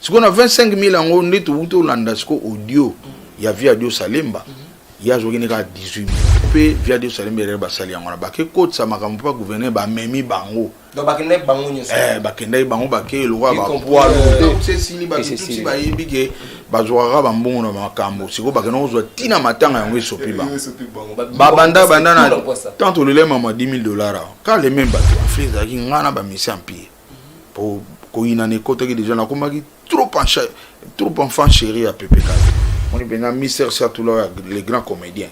Ce qu'on a 25 000 ans, on est au landasco audio. Il y a via Dio Salemba. Il y a 18 000. Puis via Dio Salemba, il y a Sali Angona. Parce que quand ça m'a pas gouverné, bah Memi Bango. Donc Bakende Bango ni ça. Bakende Bango baké le roi ba poids donc c'est si li ba tout si ba yebike ba joara ba mbongo na makambo. Siko bakeno zo tina matanga yango sopi ba. Ba banda na tant le lema ma $10,000. Quand les mêmes bateaux Afrique zaki ngana ba mission en pied. Pour koina ne côté des gens na komaki trop enfant chéri à PPK. On est bien Mister Satoula les grands comédiens.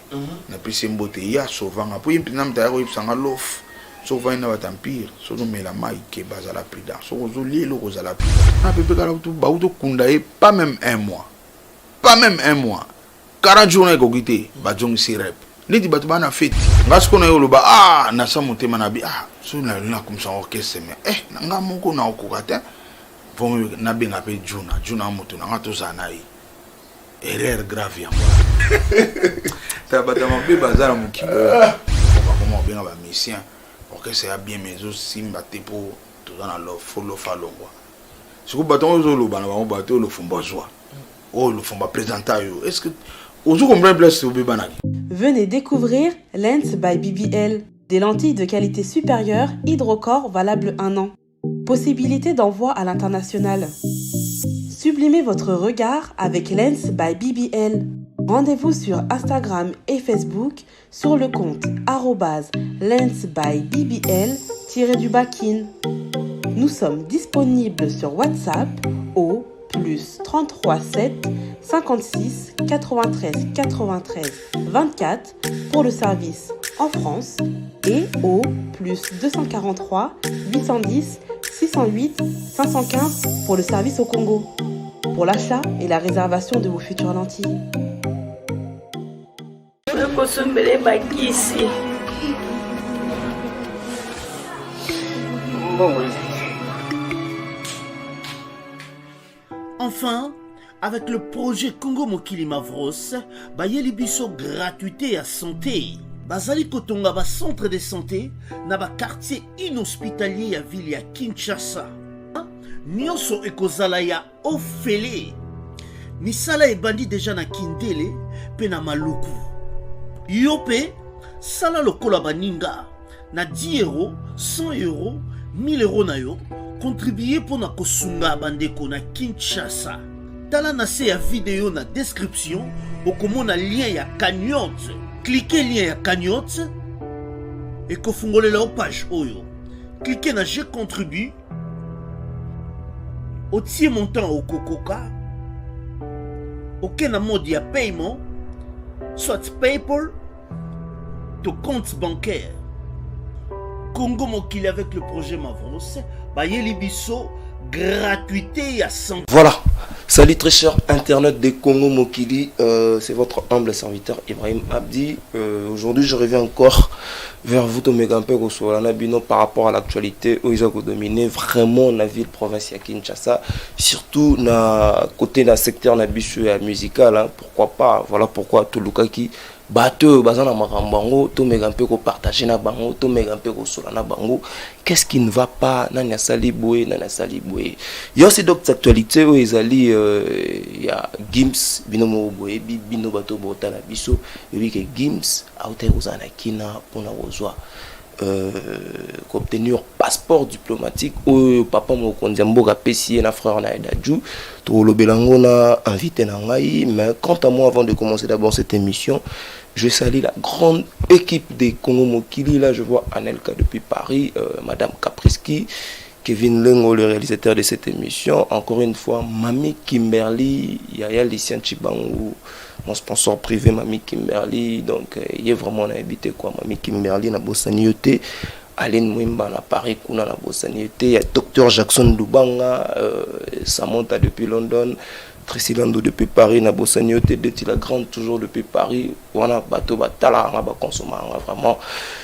Na pisi mbote ya souvent après impina mtayo ipsanga lof. Souvent il n'a pas d'empire, souvent mais la maille qui est basée à la prudence. Souvent les locaux à la prudence. Na PPK tout baouto kundaye pas même un mois. Pas même un mois. 40 journées kogité ba jong sirep. Ni di batu bana fête. Ngasko na yolo ba na sa motema na bi so na comme ça orchestre mais nga moko na okokata. Bon na benga pe Juna moto na ngato zanayi. Erreur grave ya moi. Tabata mbe bazara mukibo. Comment bien ba mission. Orchestre a bien mais aussi mbaté pour tout dans la follow falongwa. Ce que baton zo bana ba bato le fumba joie. Oh le fumba présenter yo. Est-ce que vous comprenez place au banani? Venez découvrir Lens by BBL, des lentilles de qualité supérieure hydrocore valables 1 an. Possibilité d'envoi à l'international. Sublimez votre regard avec Lens by BBL. Rendez-vous sur Instagram et Facebook sur le compte @lensbybbl_in. Nous sommes disponibles sur WhatsApp au +33 7 56 93 93 24 pour le service en France et au +243 810 608 515 pour le service au Congo. Pour l'achat et la réservation de vos futures lentilles. Enfin, avec le projet Congo Mokili Mavros, bayeli biso gratuité à santé. Bazali kotonga ba centre de santé na ba quartier inhospitalier ya ville ya Kinshasa. Nyonso ekozala ya ofele. Misala ebandi déjà na Kindele pe na Maluku. Yope sala lokola baninga na 10 €, 100 €, 1000 € na yo contribuer pour na kosunga bandeko na Kinshasa. Tala na se ya vidéo na description okomona lien ya cagnotte. Cliquez lien ya cagnotte et kofungolela o page oyo. Cliquez na je contribue. Otie montant au Kokoka. Aucun mode de paiement, soit PayPal, ton compte bancaire. Congo Mokili avec le projet Mavros, Bayeli Bisso, gratuité à 100. Voilà. Salut très cher internet de Congo Mokili, c'est votre humble serviteur Ibrahim Abdi. Aujourd'hui je reviens encore vers vous Tomegampe Solana Bino par rapport à l'actualité où ils ont dominé vraiment la ville province ya Kinshasa, surtout na côté na secteur na bisu musical, hein, pourquoi pas, voilà pourquoi Tulukaki bateau bazana makambango Tomegampe ko partager na bango Tomegampe ko Solana bango. Qu'est-ce qui ne va pas nana sali boye nana sali boye. Il y a aussi d'autres actualités où ils allaient il y a Gims binomo boye bino bateau botana biso et que Gims a été uzana kina pona wozwa obtenir passeport diplomatique au papa mokondiamboga pesi na frère na Edadju to lobelango na invité na ngai. Mais quant à moi, avant de commencer d'abord cette émission, je salue la grande équipe des Congo Mokili. Là je vois Anelka depuis Paris, Madame Kapriski, Kevin Lengo, le réalisateur de cette émission, encore une fois Mami Kimberly, Yaya Lucien Chibangu, mon sponsor privé Mami Kimberly. Donc il est vraiment habité quoi Mami Kimberly na Bossanioté, Aline Mwimba na Paris kuna na Bossanioté, il y a Dr Jackson Dubanga, Samantha depuis London, Tracy Lando depuis Paris na Bossanioté, Deti la grande toujours depuis Paris. Wana bateau batala na ba consommer vraiment.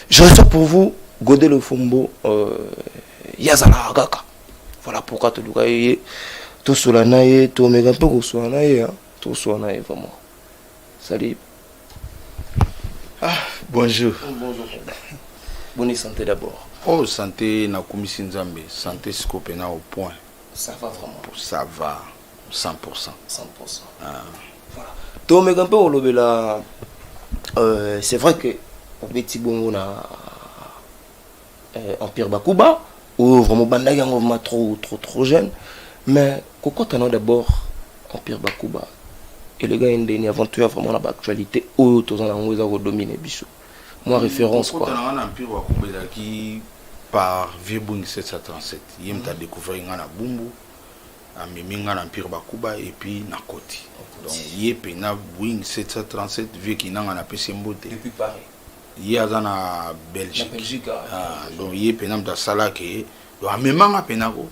Je reste pour vous Godé le Fumbo Yazala Gaka. Voilà pourquoi tu dois y tout solana y tout méga peu au solana y tout solana y vraiment. Salut. Bonjour. Bonjour. Bonne santé d'abord. Oh, santé na komisi nzambe, santé skopena au point. Ça va vraiment. Ça va. 100%. Voilà. Donc, mais un peu, c'est vrai que petit bon na Empire Bakuba ou vraiment bandagi vraiment trop jeune, mais pourquoi t'en as d'abord Empire Bakuba et les gars une aventure vraiment dans l'actualité où tous en ont redominé biso. Moi référence quoi. Pourquoi t'en as Empire Bakuba qui par Vieux Boeing 737, il m'a découvert ngana Bumbu, a mimi ngana Empire Bakuba et puis na Koti. Donc il est na Boeing 737 vieux qui n'a pas PC mbote depuis Paris. Il y a dans Belgique. Donc il est na sala que donc même nga penako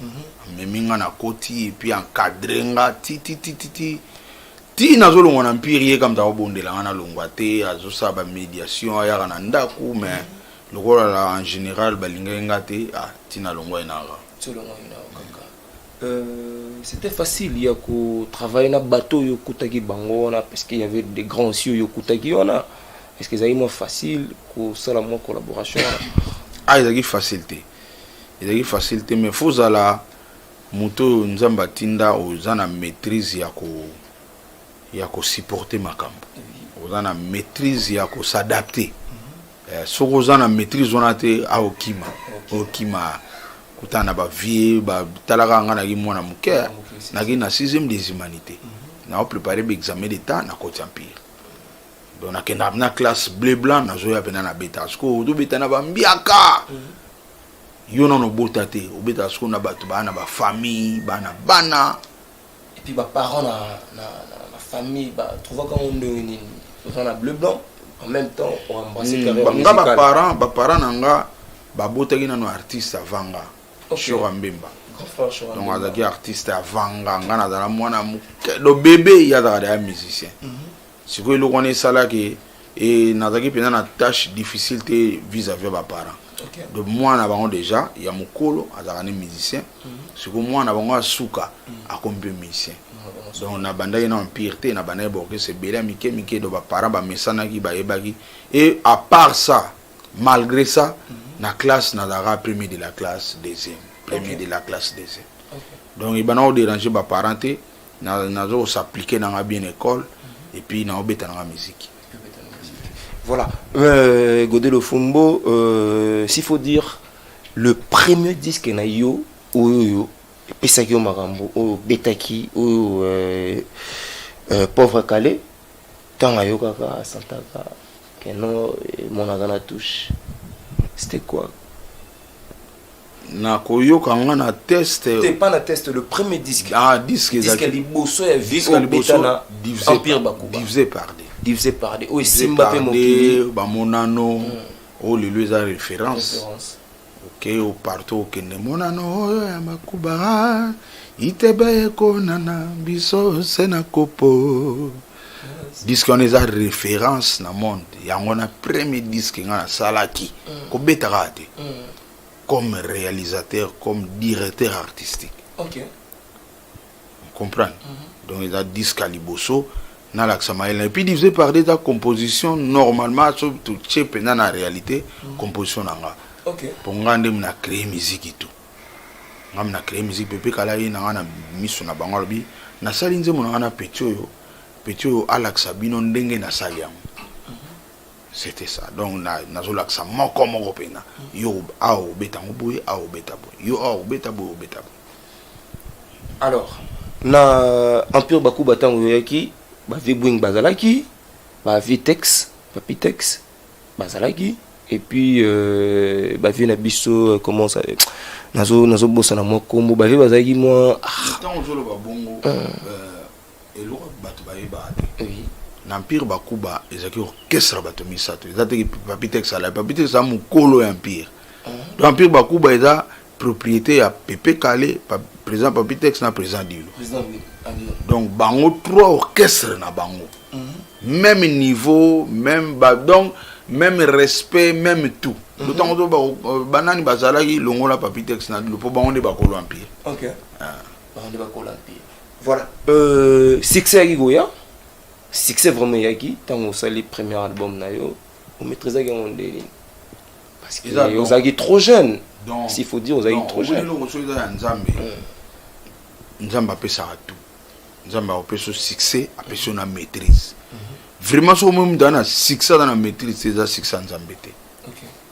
mimi ngana Koti et puis encadré nga ti nazolo ngona Empire comme ta obondela ngana longwa te azosa ba médiation ya na ndaku mais le rôle en général balinga ngate tina longwa inara. C'était facile, il y a que travailler na bateau yo kutaki bango na parce qu'il y avait des grands cieux yo kutaki ona. Est-ce que ça moins facile que ça la moins collaboration? Il y a facilité. Il y a facilité mais faut la moto nzamba tinda ozana maîtrise ya ko supporter makambo. Ozana maîtrise ya ko s'adapter. Soko ozana maîtrise onate a okima kutana ba vie ba talaka ngana ki mwana muke na ki na 6e des humanités na préparer l'examen d'état na Côte Empire donc na kenda na classe bleu blanc na zo ya pena na beta sko do beta na ba mbiaka yo non bota te o beta sko na batu ba na ba famille bana et puis ba parents na famille ba trouva quand on ni na bleu blanc en même temps on embrasser carrière musicale ba parents nanga ba bota ki na no artiste avanga sur Mbemba. Donc azaki artiste avanga ngana dala mwana le bébé il y a des musiciens. Si vous le connaissez ça là que et nazaki pena na tâche difficile vis-à-vis ba parents. Donc moi na bango déjà il y a mukolo azakani musicien. Si vous moi na bango asuka akombe musicien. Donc na banda na Empire te na banda boke c'est belé mike do ba parents ba mesana ki ba ebaki et à part ça malgré ça na classe na dara premier de la classe deuxième premier de la classe deuxième donc il bana déranger ba parenté na zo s'appliquer dans la bien école et puis na obeta na musique voilà Godelo Fumbo s'il faut dire le premier disque na yo ou pesaki o makambo o betaki ou pauvre Calais tant ayo kaka santaka que non mon agana touche. C'était quoi? Na koyoka ngana test. C'était pas na test le premier disque. Disque liboso ya vie au betana Empire Bakuba. Divisé par des. Oui, Simba pe mokili ba monano o le lieu référence. OK, au partout que ne monano ya Bakuba itebe ko nana biso sena kopo. Disque on est à référence dans le monde. Il y a un premier disque dans la salaki. Comme réalisateur, comme directeur artistique. Ok. Vous comprenez? Donc il y a un disque à Liboso. Et puis divisé par des compositions normalement, tout dans la réalité, composition nanga. Ok. Pour nous créer musique et tout. Nous avons créé musique. Pepe Kalaï, nous avons mis sur la bangalbi. Nous avons mis petit Alex Sabino ndenge na saliam. C'était ça. Donc nazo laksa moko moko pena. Yo ao beta ngoboye ao beta boy. Yo ao beta boy beta boy. Alors na Empire Bakuba tango yaki ba Vibwing bazalaki ba Vitex Papitex bazalaki et puis ba vi na biso comment ça nazo bossa na moko mbo ba vi bazalaki moi tant ozolo ba bongo et l'autre bato baïbate. Oui. L'Empire Bakuba, ils ont orchestre bato misato. Ils ont dit Papitex à la Papitex à Mukolo Empire. L'Empire Bakuba est la propriété à Pepe Kale, président Papitex na président Dilo. Donc bango 3 orchestres na bango. Même niveau, même donc même respect, même tout. D'autant que banani bazalaki longola Papitex na Dilo pour bango de Bakolo Empire. OK. Bango de Bakolo Empire. Voilà. Succès Goya. Succès vraiment Yaki. Tant on sali premier album na yo, on maîtrisait qu'on des parce que vous avez trop jeune. S'il faut dire vous avez trop jeune. Nzamba pe ça tout. nzambe apesa succès apesa na maîtrise vraiment so même dans na succès dans na maîtrise c'est ça succès nzambe te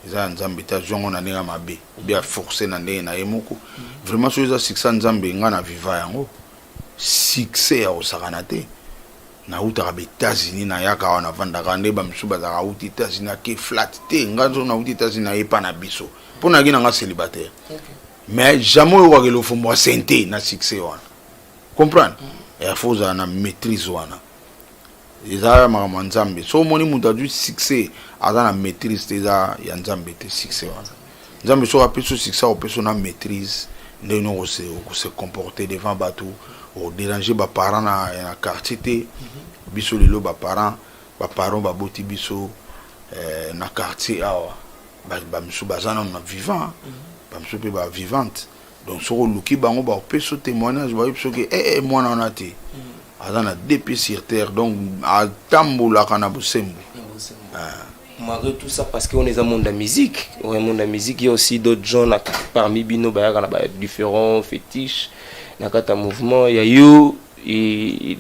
eza nzambe te jongo na ndenge mabe bien forcer na ndenge na yemoko vraiment so eza succès nzambe nga na viva yango succès ya osakana te na utaka ba États-Unis na yaka wana vandaka nde ba misuba za uti États-Unis ke flat te nga zo na uti États-Unis na yepa na biso pona gina nga célibataire mais jamais o wakelo fo mo santé na succès wana comprendre et faut za na maîtrise wana eza ma nzambe so moni muta du succès aza na maîtrise te za ya nzambe te succès wana nzambe so apeso succès o peso na maîtrise nde no se comporter devant bateau au déranger ba parents na quartier te biso lelo ba parents ba boti biso na quartier awa ba misu bazana na vivant ba misu pe ba vivante donc so luki bango ba peso témoignage ba biso ke moi na na te azana depuis sur terre donc a tambola kana bosembo malgré tout ça parce qu'on est un monde de musique il y a aussi d'autres gens parmi bino ba ya différents fétiches na kata mouvement ya yo et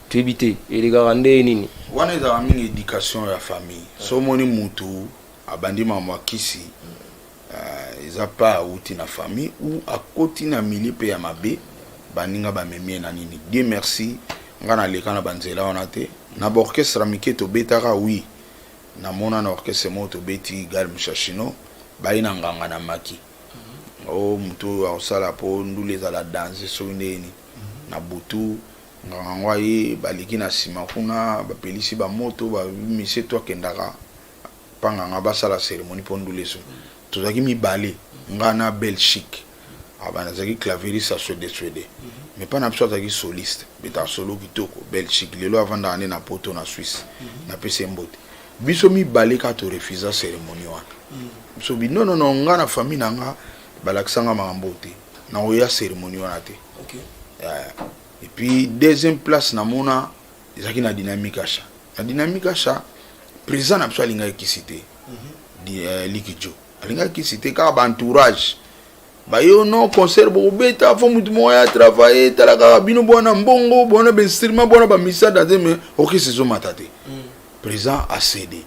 tebité et les gars ndé nini wana za mingi éducation ya famille so moni mutu abandi mama kisi eza pa uti na famille ou akoti na milieu pe ya mabe baninga ba memie na nini Dieu merci ngana leka na banzela wana te na orchestre mike to betaka oui na mona na orchestre moto beti gal mshashino baina nganga na maki o mutu osala po ndule za la danse so ndeni na butu ngangwa ye baliki na sima kuna ba pelisi ba moto ba mise to kendaka panga ngaba sala cérémonie po ndule so tozaki mi balé ngana Belgique abana zaki clavieriste Suède mais pas na zaki soliste beta solo kitoko Belgique lelo avant d'aller na poto na Suisse na pese mbote biso mi balé ka to refusa cérémonie wana so bi non ngana famille nanga balakisanga makambo te na oya cérémonie wana te et puis deuxième place na mona ezaki na dynamique achat na dynamique achat président na biso alinga ekisité likijo alinga ekisité ka ba entourage ba yo no concert bo beta fo mutu moya travailler talaka bino bona mbongo bona be instrument bona ba misa da mais ok c'est zo matate président a cédé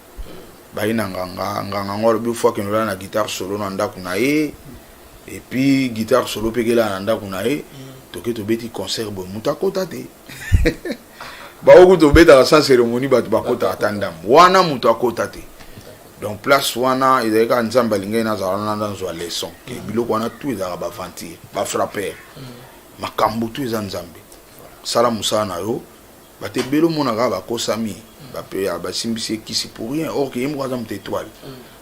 ba ina nganga ngoro bi fois que nous na guitare solo na ndako na ye et puis guitare solo pekela na ndako na ye toke to beti concert bo muta kota te ba oku to beta sans cérémonie ba to ba kota atandam wana muta kota te donc place wana ezeka nzamba lingai na zalana dans zo leçon ke biloko wana tout ezaka ba ventir ba frapper makambo tout eza nzambe sala musana yo ba te belo mona ga ba kosami ba pe ba simbisi kisi pour rien or que yemo za mte étoile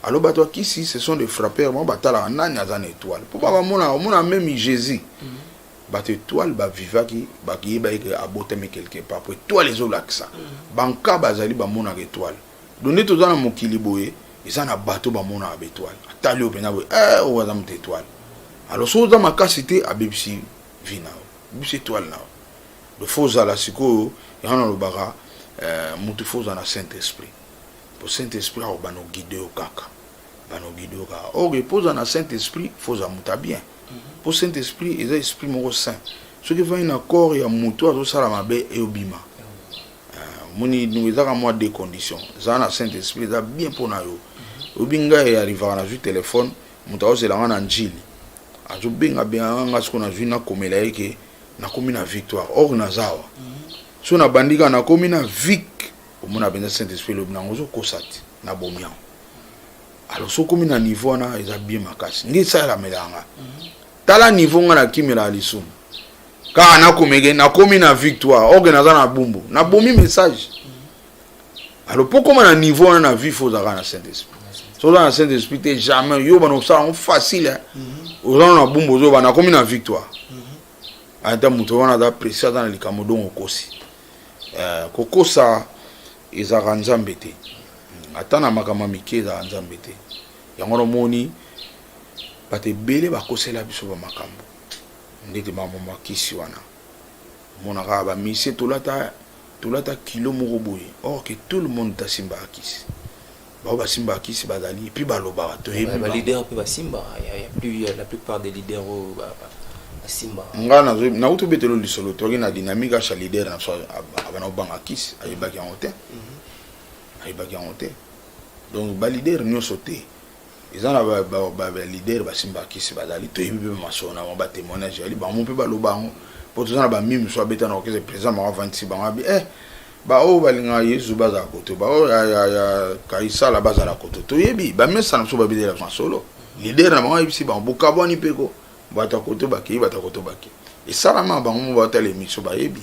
alors ba to kisi ce sont des frappeurs moi batala nani azana étoile pour ba mona même Jésus ba te étoile ba vivaki ba ki ba ke abotame quelque part pour étoile les olaxa banka bazali ba mona étoile donné to za na mokili boye ils na bateau ba mona ba étoile atali opena boye o za mte étoile alors so za makasité abebisi vina bisi étoile na le faux à la siko yana lo baka mutu faux na Saint-Esprit pour Saint-Esprit au bano guider au kaka bano guider au kaka o repose na Saint-Esprit faux à muta bien pour Saint-Esprit et esprit mo saint ce qui va un accord ya mutu azo sala mabe e obima moni nous ezaka moi des conditions za na Saint-Esprit za bien pour na yo obinga e arrivera na ju téléphone mutu azo la na njili azo benga bien nga siko na ju na komela yeke na komi na victoire or na zawa so na bandika na komi na vic omona benza Saint-Esprit lo binango zo kosati na bomian alors so komi na niveau na eza bien makasi ngi sa la melanga tala niveau nga na kimela alisum ka na komege na komi na victoire or na za na bumbu na bomi message alors pourquoi na niveau na vie faut za na Saint-Esprit so dans Saint-Esprit te jamais yo bano ça facile ozana na bumbu zo bana komi na victoire ata muto wana da précieux dans les kamodongo kosi kokosa ezaka nzambe te ata na makama mike za nzambe te yango moni bate bele bakosela biso ba makambo ndete mama makisi wana mona ka ba mise tolata kilo moko boye or que tout le monde ta simba akisi ba simba akisi bazali puis baloba to ba leader pe ba simba il y a plus la plupart des leaders Simba. Ngana na uto betelo lisolo to na dynamique à leader na so abana obanga kis ayibaki en hôtel. Ayibaki en hôtel. Donc ba leader nyo sauté. Ils en ba leader ba Simba kis ba dali to yibi ma so na ba témoignage ali ba mon pe ba lo ba pour tout ça ba mime so beta na que président ma 26 ba ba o balinga yesu baza koto ba o ya kaisa la baza la koto to yebi ba mesa na so ba bidela solo leader na ba yebisi ba bokaboni peko bata koto baki et ça la ba mo ba tele mixo ba yebi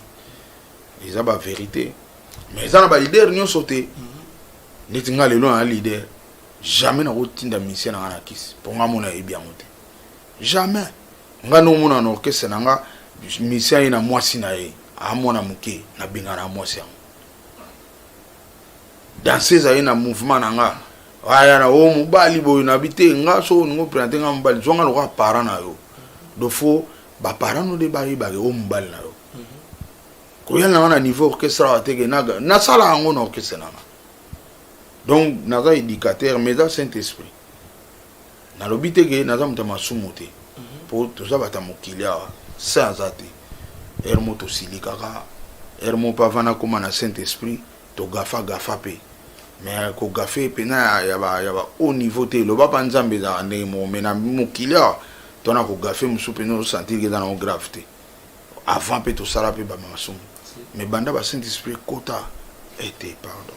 ils a ba vérité mais ça na ba leader nyo sauté netinga lelo na leader jamais na rotinda mission na anakis pour nga mona yebi amote jamais nga no mona no orchestre na nga mission ina mwasi na ye amona muke na bingana mwasi yango danser za ina mouvement na nga aya na o mobali boyo na bité nga so ngo présenter nga mobali zonga lo ka parent na yo do fo ba parent no de bari ba o mobali na yo ko yalla na niveau orchestre atege na sala ngo na orchestre na donc naza éducateur mais dans Saint-Esprit na lobitege naza mutama sumote pour tout ça bata mokilia sans ate ermo to silikaka ermo pavana comme na Saint-Esprit to gafa pe mais ko gafe pena ya ba au niveau te lo ba panzambe za ndenge mo mena mokilia to na ko gafe musupe no sentir que dans la gravité avant pe to sala pe ba masum mais banda ba Saint-Esprit kota était pardon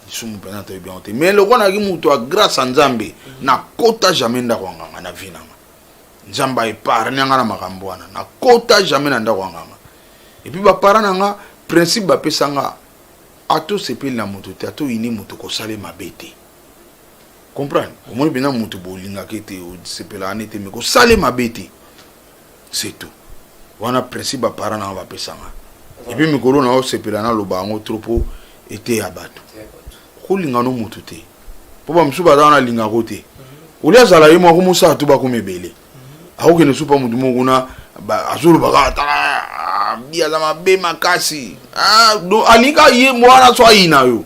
sumu pena to bien te mais le kona ki muto a grâce à Nzambe na kota jamais ndako nganga na vina Nzamba épargne nga na makambo wana na kota jamais na ndako nganga et puis ba parana nga principe ba pesanga ato sepeli na moto te ato ini moto ko sale mabete comprendre au moins bina moto bolinga kete o sepela anete me ko sale mabete c'est tout wana principe ba parana nga ba pesanga et puis mikolo na o sepela na loba ngo tropo ete abato ko linga no moto te po ba msuba na linga kote ulia zala yimo ko musa to ba ko mebele aoke ne supa mutu mokuna ba azulu bakata bia za mabe makasi do alika ye mwana so ayina yo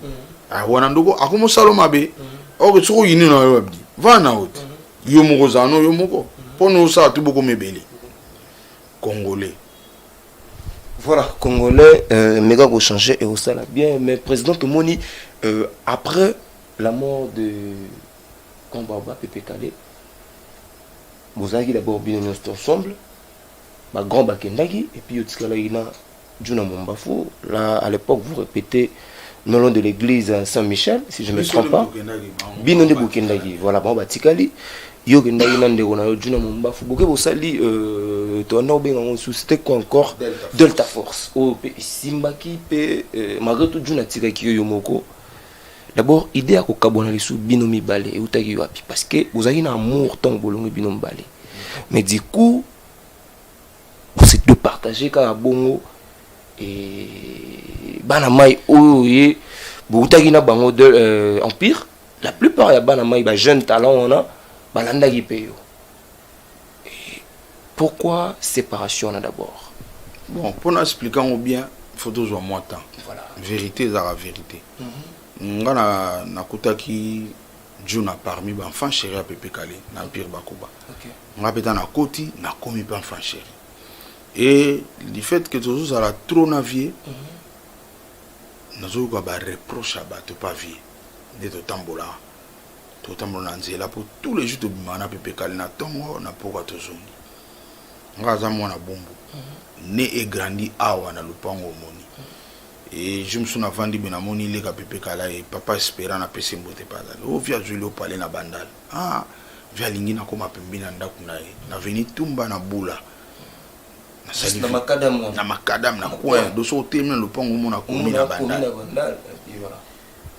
wana ndoko akomo salo mabe oke soko yini na yo abdi vana oti yo moko zano yo moko pono sa tu boko mebele congolais voilà congolais méga ko changer et au sala bien mais président Tomoni après la mort de Kambaba Pepe Kale vous avez d'abord bien ensemble ma grand bakendagi et puis yotikala ina Juna Mombafu là à l'époque vous répétez le nom de l'église Saint-Michel si je ne me trompe pas bino de bokendagi voilà bon batikali yo kendagi na ndeko na Juna Mombafu boke bosali to na obenga ngo c'était quoi encore Delta Force o pe simbaki pe malgré tout Juna tikaki yo moko d'abord idée à kokabona les sous binomi balé et utaki wapi parce que vous avez un amour tant bolongo binomi balé mais du coup c'est de partager ka bongo et bana mai oye bo utaki na bango de empire la plupart ya bana mai ba jeune talent on a balanda ki peyo pourquoi séparation là d'abord bon pour nous expliquer bien faut toujours moins temps voilà vérité za la vérité ngana nakutaki Juna parmi ba enfant chéri à Pepe Kale na Empire Bakuba OK nga peta na koti na komi pa enfant chéri et du fait que toujours ça la trop navier nazo ko ba reproche ba to pas vie de to tambola nzela pour tous les jours de bimana Pepe Kale na tongo na pourquoi toujours nga za mwana bombo né et grandi awa na lupango moni et je me suis vendu bien à mon île à Pepe Kala et papa espérant à PC Mbote Padal. Oh, via Julio au palais na bandal. Ah, via Lingina comme à Pembina Ndakunae. Na veni tumba na bula. Na sali. Na makadam na coin. Doso termine le pont où mon a commis na bandal.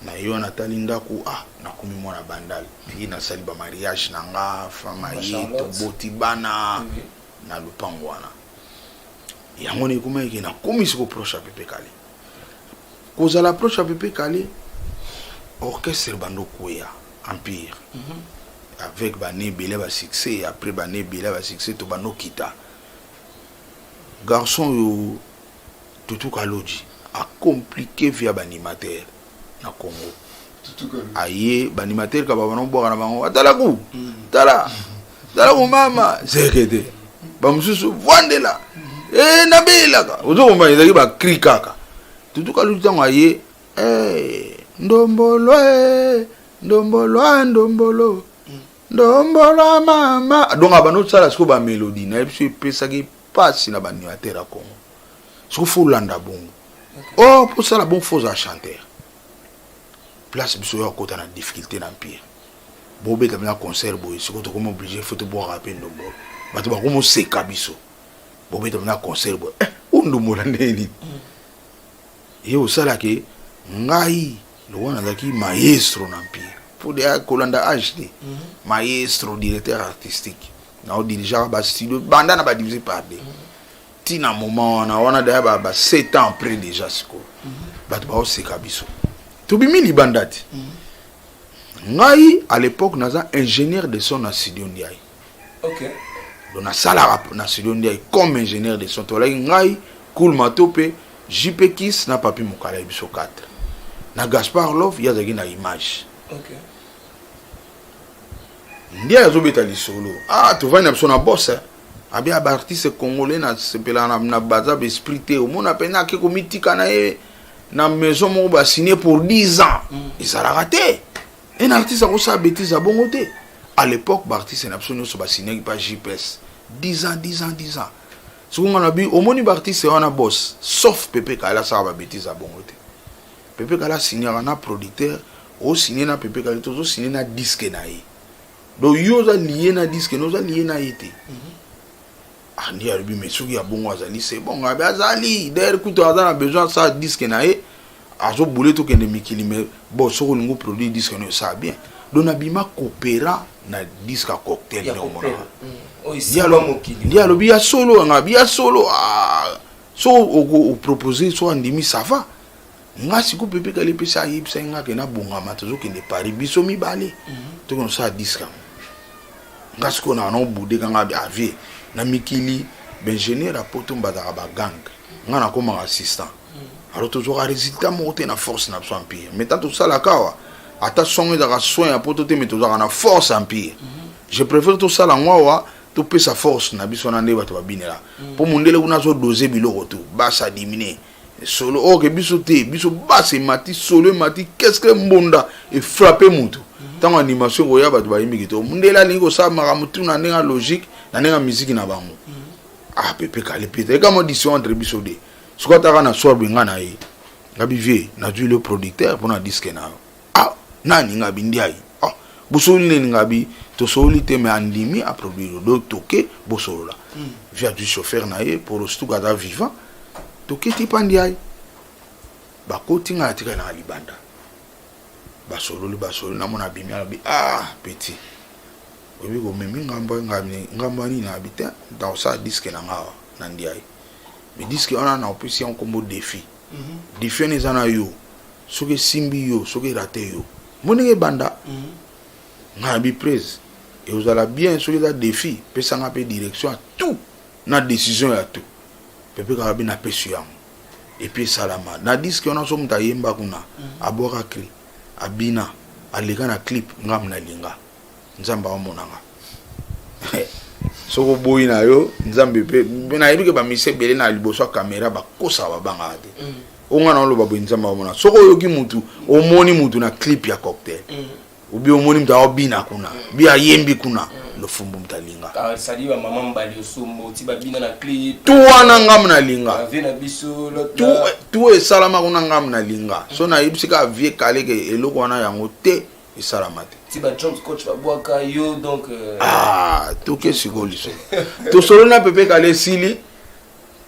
Na yo na talinda ku ah na komi mo na bandal. Puis na sali ba mariage na nga fama yito botibana na lupango wana. Ya ngone kuma yake na komi siko proche à Pepe Kala. Cause à l'approche à Pepe Kale, orchestre bando Kouya, Empire, avec Bané Bélé va succès, après Bané Bélé va succès, to bando Kita. Garçon yo, Tutu Kaloji, a compliqué via banimateur na Congo. Aïe, banimateur ka babano boka na bango, atala ku, tala ku mama, zekete. ba mususu vandela na belaka ozokomba ezaki ba cri kaka tutuka lutango aye ndombolo ndombolo mama donc abano tsala siko ba mélodie na biso epesaki pasi na ba animateur à Congo siko fulanda bongo oh pour ça la bon faux à chanter place biso ya kota na difficulté na pire bobe tamina concert boy siko to comme obligé faut te boire rapide ndombolo bato ba komo seka biso bobe tamina concert boy ndombolo ndeni et au sala ke ngai lo wana zaki maestro na pire pour des Kolanda HD maestro directeur artistique na dirigeant ba studio banda na ba divisé par deux tina moment na wana da ba 7 ans après déjà siko ba to ba seka biso to bimi li bandati ngai à l'époque naza ingénieur de son na studio ndiaye OK donc na sala na studio ndiaye comme ingénieur de son to la ngai cool matope JP Kiss na papi mokala biso 4 na Gaspard Love yazaki na image OK ndia azobeta lisolo tu vas na na boss abia ba artiste congolais na sepela na baza esprit te omona pena ke komitika na na maison mo ba signé pour 10 ans et ça l'a raté un artiste a ça bêtise à bon côté à l'époque ba artiste na absolument so ba signé pas JPS 10 ans ce qu'on a vu omoni ba artiste wana boss sauf Pepe Kala ça ba bêtise à bon côté Pepe Kala signé na producteur o signé na Pepe Kala to signé na disque na yi donc yo za lié na disque no za lié na été ni arbi mesuki ya bongo azali c'est bon ngabe azali d'ailleurs kuto azana besoin ça disque na ye azo boulé to kende mikili mais bon so ko produit disque no ça bien donc abima coopéra na disque cocktail no mona dialogue ya solo ngabe ya solo so o proposer so andimi ça va ngasi ko Pepe Kala pesa yipsa ngaka na bonga matozo kende Paris biso mibale to kono ça disque ngasi ko na no boudé ngabe avie na mikili ingénieur à poto mbazaka ba gang ngana comme assistant alors toujours résultat monter na force na empire mais tant tout ça la kawa ata songe da soin à poto te metozaka na force empire je préfère tout ça la ngwa to pe sa force na biso na ndeba to babinela pour mondele kuna zo doser biloko to ba sa diminuer solo ok biso te biso ba se mati solo mati qu'est-ce que mbonda et frapper mutu tant animation ko ya ba to ba yimbi to mondela lingo sa maramutu na ndenga logique na ndenga musique na bango Pepe Kala pete comme audition entre biso de ce ko ta kana soir benga na yi ngabi vie na du le producteur pour na disque na nani ngabi ndiayi bosoli ne ngabi to soli te me andimi a produire do toke bosolo la via du chauffeur na ye pour stuka da vivant toke ti pandiayi ba kotinga atika na libanda basolo na mona bimi abi petit obi ko memi ngamba ni na habita dans ça disque na ngawa na ndiayi mais disque on a na option on combo défi défi ne zana yo soke simbi yo soke raté yo moninge banda ngabi prise et vous allez bien soke da défi pesa nga pe direction à tout na décision à tout Pepe Kala na pesu yango et puis salama na disque on a so muta yemba kuna aboka cri abina aleka na clip ngam na linga nzamba omonanga soko boyi na yo nzambe pe na yebike ba mise bele na liboso caméra ba kosa ba banga ate onga na lo ba boyi nzamba omona soko yoki mutu omoni mutu na clip ya cocktail ubi omoni mta obina kuna bi ayembi kuna lo fumbu mtalinga saliwa mama mbali osombo ti ba bina na clip tu wana ngam na linga ave na biso tu e salama kuna ngam na linga so na yebisika vie kale ke eloko wana yango te e salama te ti ba Jones coach ba boaka yo donc to ke sigoli so to solo na Pepe Kala sili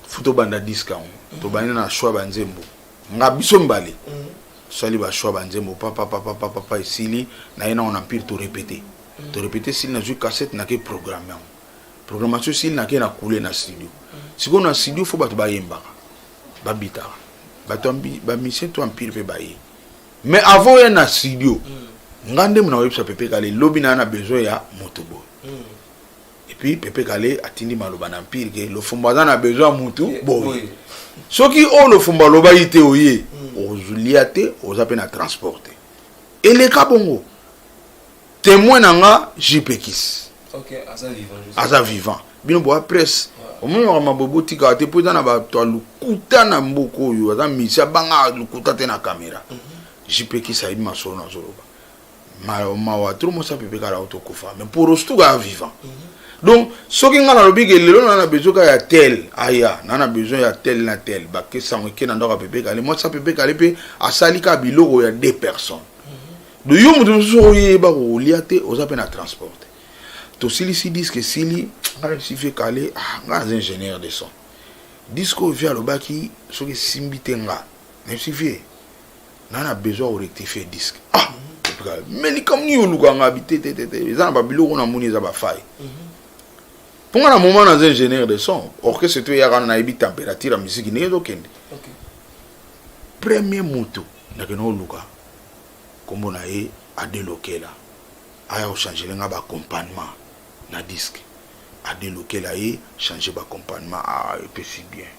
futo banda disque to bana na choix banzembo ngabiso mbali sali ba choix banzembo papa sili na ina on empire to répéter sili na ju cassette na ke programmation sili na ke na couler na studio siko na studio fo bato ba yemba ba bita ba mission to empire pe ba yi mais avant na studio ngande muna websa Pepe Kala lobi na besoin ya motobo et puis Pepe Kala atindi maloba na empire ke lo fumba na besoin mutu boy soki on lo fumba loba ite oye ozuliate ozape na transporter et les kabongo témoin nanga JP Kiss OK asa vivant asa vivant bino boa presse omonaka mabobo tika te mpo eza na bato ya lokuta na mboka oyo aza misi abanga lokuta te na kamera jipekisa yebi masolo nazoloba mawa tro mosa pepe kala otokufa mais pour ostuka ya vivant donc soki nga nalobi ke lelo na besoin ka ya tel aya na besoin ya tel na tel bakesango eke na ndako ya pepe kale mosa pepe kale mpe asali ka biloko ya 2 personnes do yo moto mosusu oyeba kolia te oza mpe na transporte tosilisi diske esili nga sife kale nga naza ingénieur de son diske oyo vi alobaki soki esimbi te nga nasife na besoin korectifier diske mais likambo nini olukanga abi te eza na babiloko namoni eza bafaille mpo nga na moment naza ingénieur de son orchestre to eyaka nayebi température ya musiki ndenge ezokende premier moto nakende oluka kombo na ye adelokela aya kochange nga baaccompagnement na disque adelokela ye change baaccompagnement epesi bien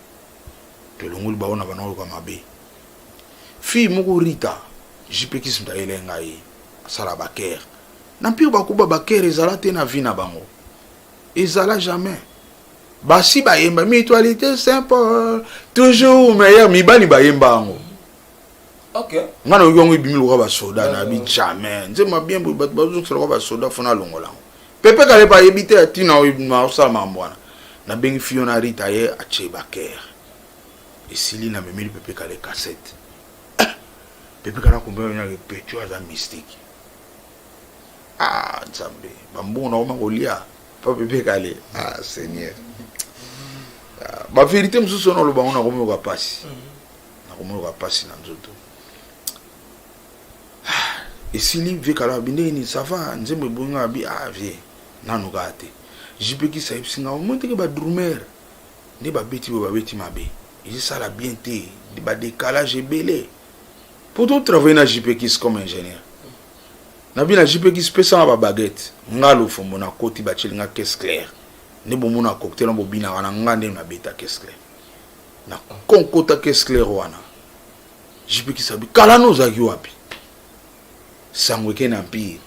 tolongoli baona banaoluka mabe fille moko rita jipekisi mtayele nga ye asala bakere na mpire bakuba bakere ezala te na vie na bango ezala jamais basi bayemba mutualité simple toujours meilleur mibali bayemba yango nga na oki yango ebimi lokola basoda na bi jamais nzema bien bato bazokisa lokola basoda fona alongola yango pepe kale bayebi te atina osala mambo wana nabengi fio na rita ye atie bakere esili na memeli pepe kale cassette pepe kala kumbena pecho aza mystique nzambe bambongo na koma kolia pa pepe kale seigneur ba vérité mosusu na oloba ngo na komoyoka pasi na nzoto esili vie kala bindeni ça va nzembo ebonga bi vie nanuka te jipekisa ebisinga omonteke badrumer nde babeti boye babeti mabe ezisala bien te badécalage ebele pour tout travailler na jipekis comme ingénieur na bina jipekis pesanga babaguette nga lofombo na koti batyelinga caisse claire nde bomona cocktail na bobina wana nga nde na beta caisse claire na konkota caisse claire wana jipekis abi kala no ozalaki wapi sango eke na mpire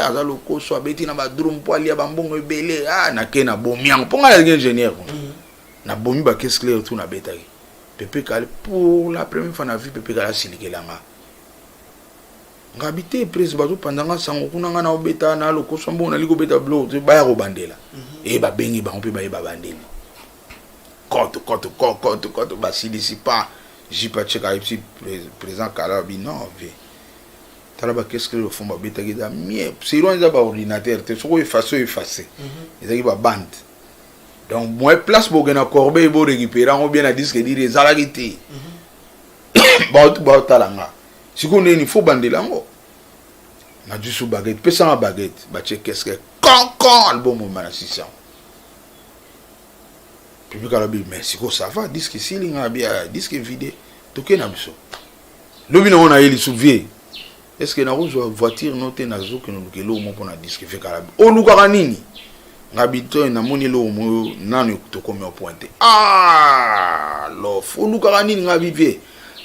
aza lokoso abeti na badrum mpo alia bambongo ebele nake na bomi yango mpo nga yazaki ingénieur na bomi ba caisse claire tout na betaki pepe kale pour la première fois na vie pepe kale asilikelanga nga habite presse bazo pandanga sango kuna nga na obeta na lokoso mbongo nali kobeta blog baya kobandela babengi bango mpe baye babandeli kote basilisi pa jipa cheka epsi présent kala bi non vie tala ba qu'est-ce que le fond babeta ki da mie c'est loin za ba ordinateur te soko effacer ezaki ba bande donc moi place bo gena corbeille bo récupérer on bien na disque dire ezalaki te ba talanga siko neni faut bandela ngo na juste baguette pesa ma baguette ba check qu'est-ce que con album mana 600 public arabi mais siko ça va disque silinga bien disque vide toke na biso lobi na ona yeli souvier est-ce que na rozo voiture note na zo que nous kelo mo pona disque fait kala o luka nini ngabito na moni lo mo nanu to komi au pointe lo fo luka nini ngabivie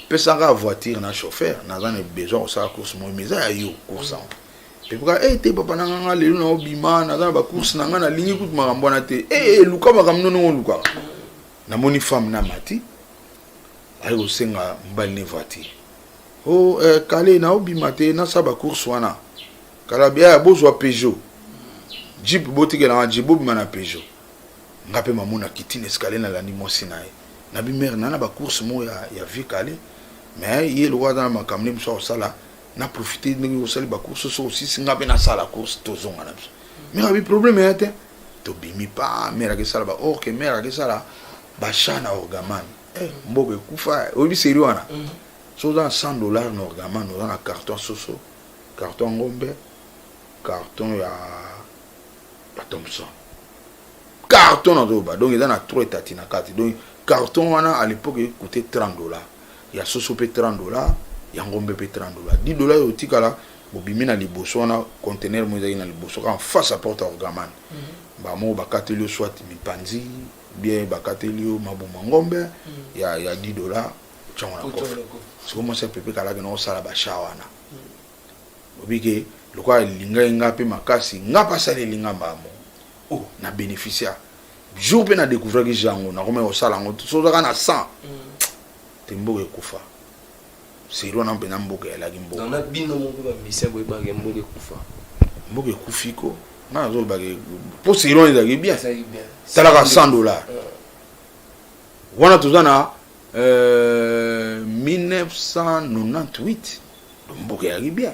pesa nga voiture na chauffeur na zane besoin o sa course mo meza ya yo course pe pour te papa na nga lelo na obima na zana ba course na nga na ligne kutu makambo na te luka makamno no luka na moni femme na mati ali ko senga mbali ne voiture kale na obima te na saba course wana kala bia bozwa Peugeot Jeep botike na Jeep bobima na Peugeot ngape mamuna kitine escalier na landi mosi na ye na bimer na ba course mo ya vie kale mais ye le roi dans makamne mso sala na profiter de osali ba course so aussi ngape na sala course tozonga na biso mais abi problème ete to bimi pa mera ke sala ba que mera ke sala ba chana orgaman mbobe kufa obi seri wana so dans $100 na orgaman dans un carton soso carton ngombe carton ya Thompson carton na doba donc il y en a 3 tati na 4 donc carton wana à l'époque il coûtait $30 il y a soso pe $30 il y a ngombe pe $30 $10 otikala bobimi na liboso wana conteneur mo ezali na liboso en face à porte orgaman ba mo bakatelio soit mipanzi bien bakatelio mabuma ngombe il y a $10 changona coffre c'est comment ça peut kala que no sala ba shawana obike lokwa linga nga pe makasi nga pasale linga mbamo na bénéficiaire jour pe na découvrir que jango na comme au salango so za na 100 te mboke kufa c'est ro na mpena mboke ya la gimbo on a bino mo ba mission boy ba mboke kufa mboke kufiko na zo ba pour c'est ro ezaki bien ça bien ça la $100 wana tuzana 1998 mboke ya bien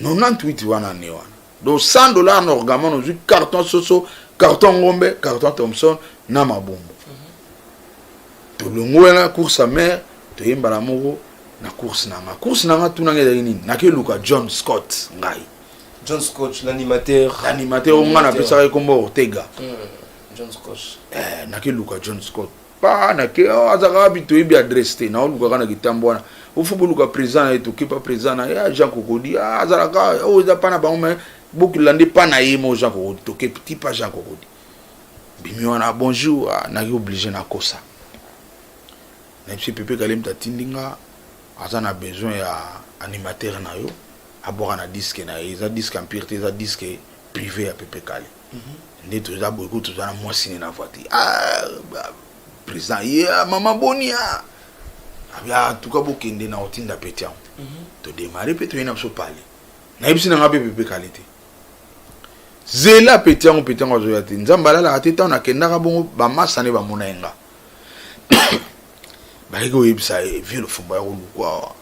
98 wana ne wana donc $100 normalement nous carton soso carton ngombe carton Thompson na mabumbu to longwela course à mer to yembala moko na course nanga tunanga nini na ke luka John Scott ngai John Scott l'animateur on a pesa kombo Ortega John Scott na ke luka John Scott pa na ke azaka bito yebi adresse te na luka kana kitambo wana ufubu luka président et to kipa président ya Jean Kokodi azalaka o za pana ba mais beaucoup landi pana yemo Jean Kokodi to ke petit pas Jean Kokodi bimi wana bonjour na ki obligé na kosa na petit Pepe Kalem tatindinga azana besoin ya animateur na yo abora na disque na eza disque en pire eza disque privé ya Pepe Kalem ndeto za boyko to za na mwasine na voiture président ya mama bonia abia tuka bokende na otinda petian to démarrer peut ina so parler na ibisi na ngabe Pepe Kalem te zela petian zo ya te nzambala la ateta na kenda ka bongo ba masane ba monaenga Bariko ibisa vile fumba ya ulukwa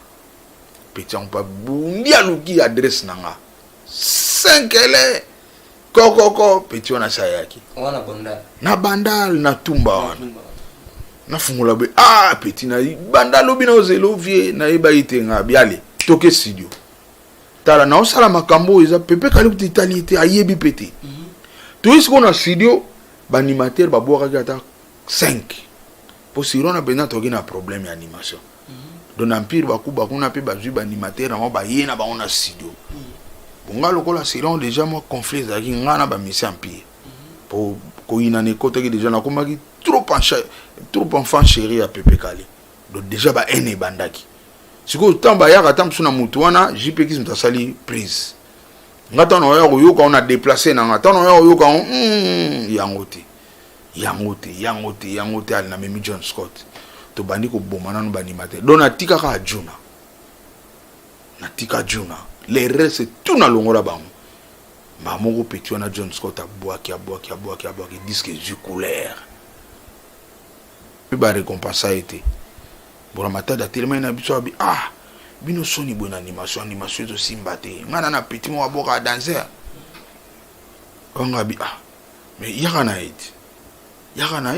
petian pa bundi aluki adresse nanga 5 ele koko petian na sayaki wana bandal na bandal na tumba wana na fungula be petit na bandal obina ozelo vie na eba itenga biale toke studio tala na osala makambo eza Pepe Kalem italite ayebi pete to isko na studio ba animateur ba boaka ata 5 pour si on a besoin de un problème d'animation. Dans l'Empire, on a pu faire des animateurs, on a un studio. On a déjà un conflit avec un mission Empire. Pour qu'il y ait un côté déjà trop enfant chéri à Pepe Kalem. Donc déjà, il y a un bandaki. Si vous avez un temps sur la moutouana, j'ai pris une sali prise. On a déplacé, on yangote ali na memi John Scott to bandi ko bomana no banimateur donc natika ka Juna les restes tout na longola bango mamoko petit na John Scott aboaki disque du couleur pe ba récompense été bon matada tellement na biso abi bino soni bonne animation to simbate ngana na petit mo aboka danser ongabi mais yakana iti yakana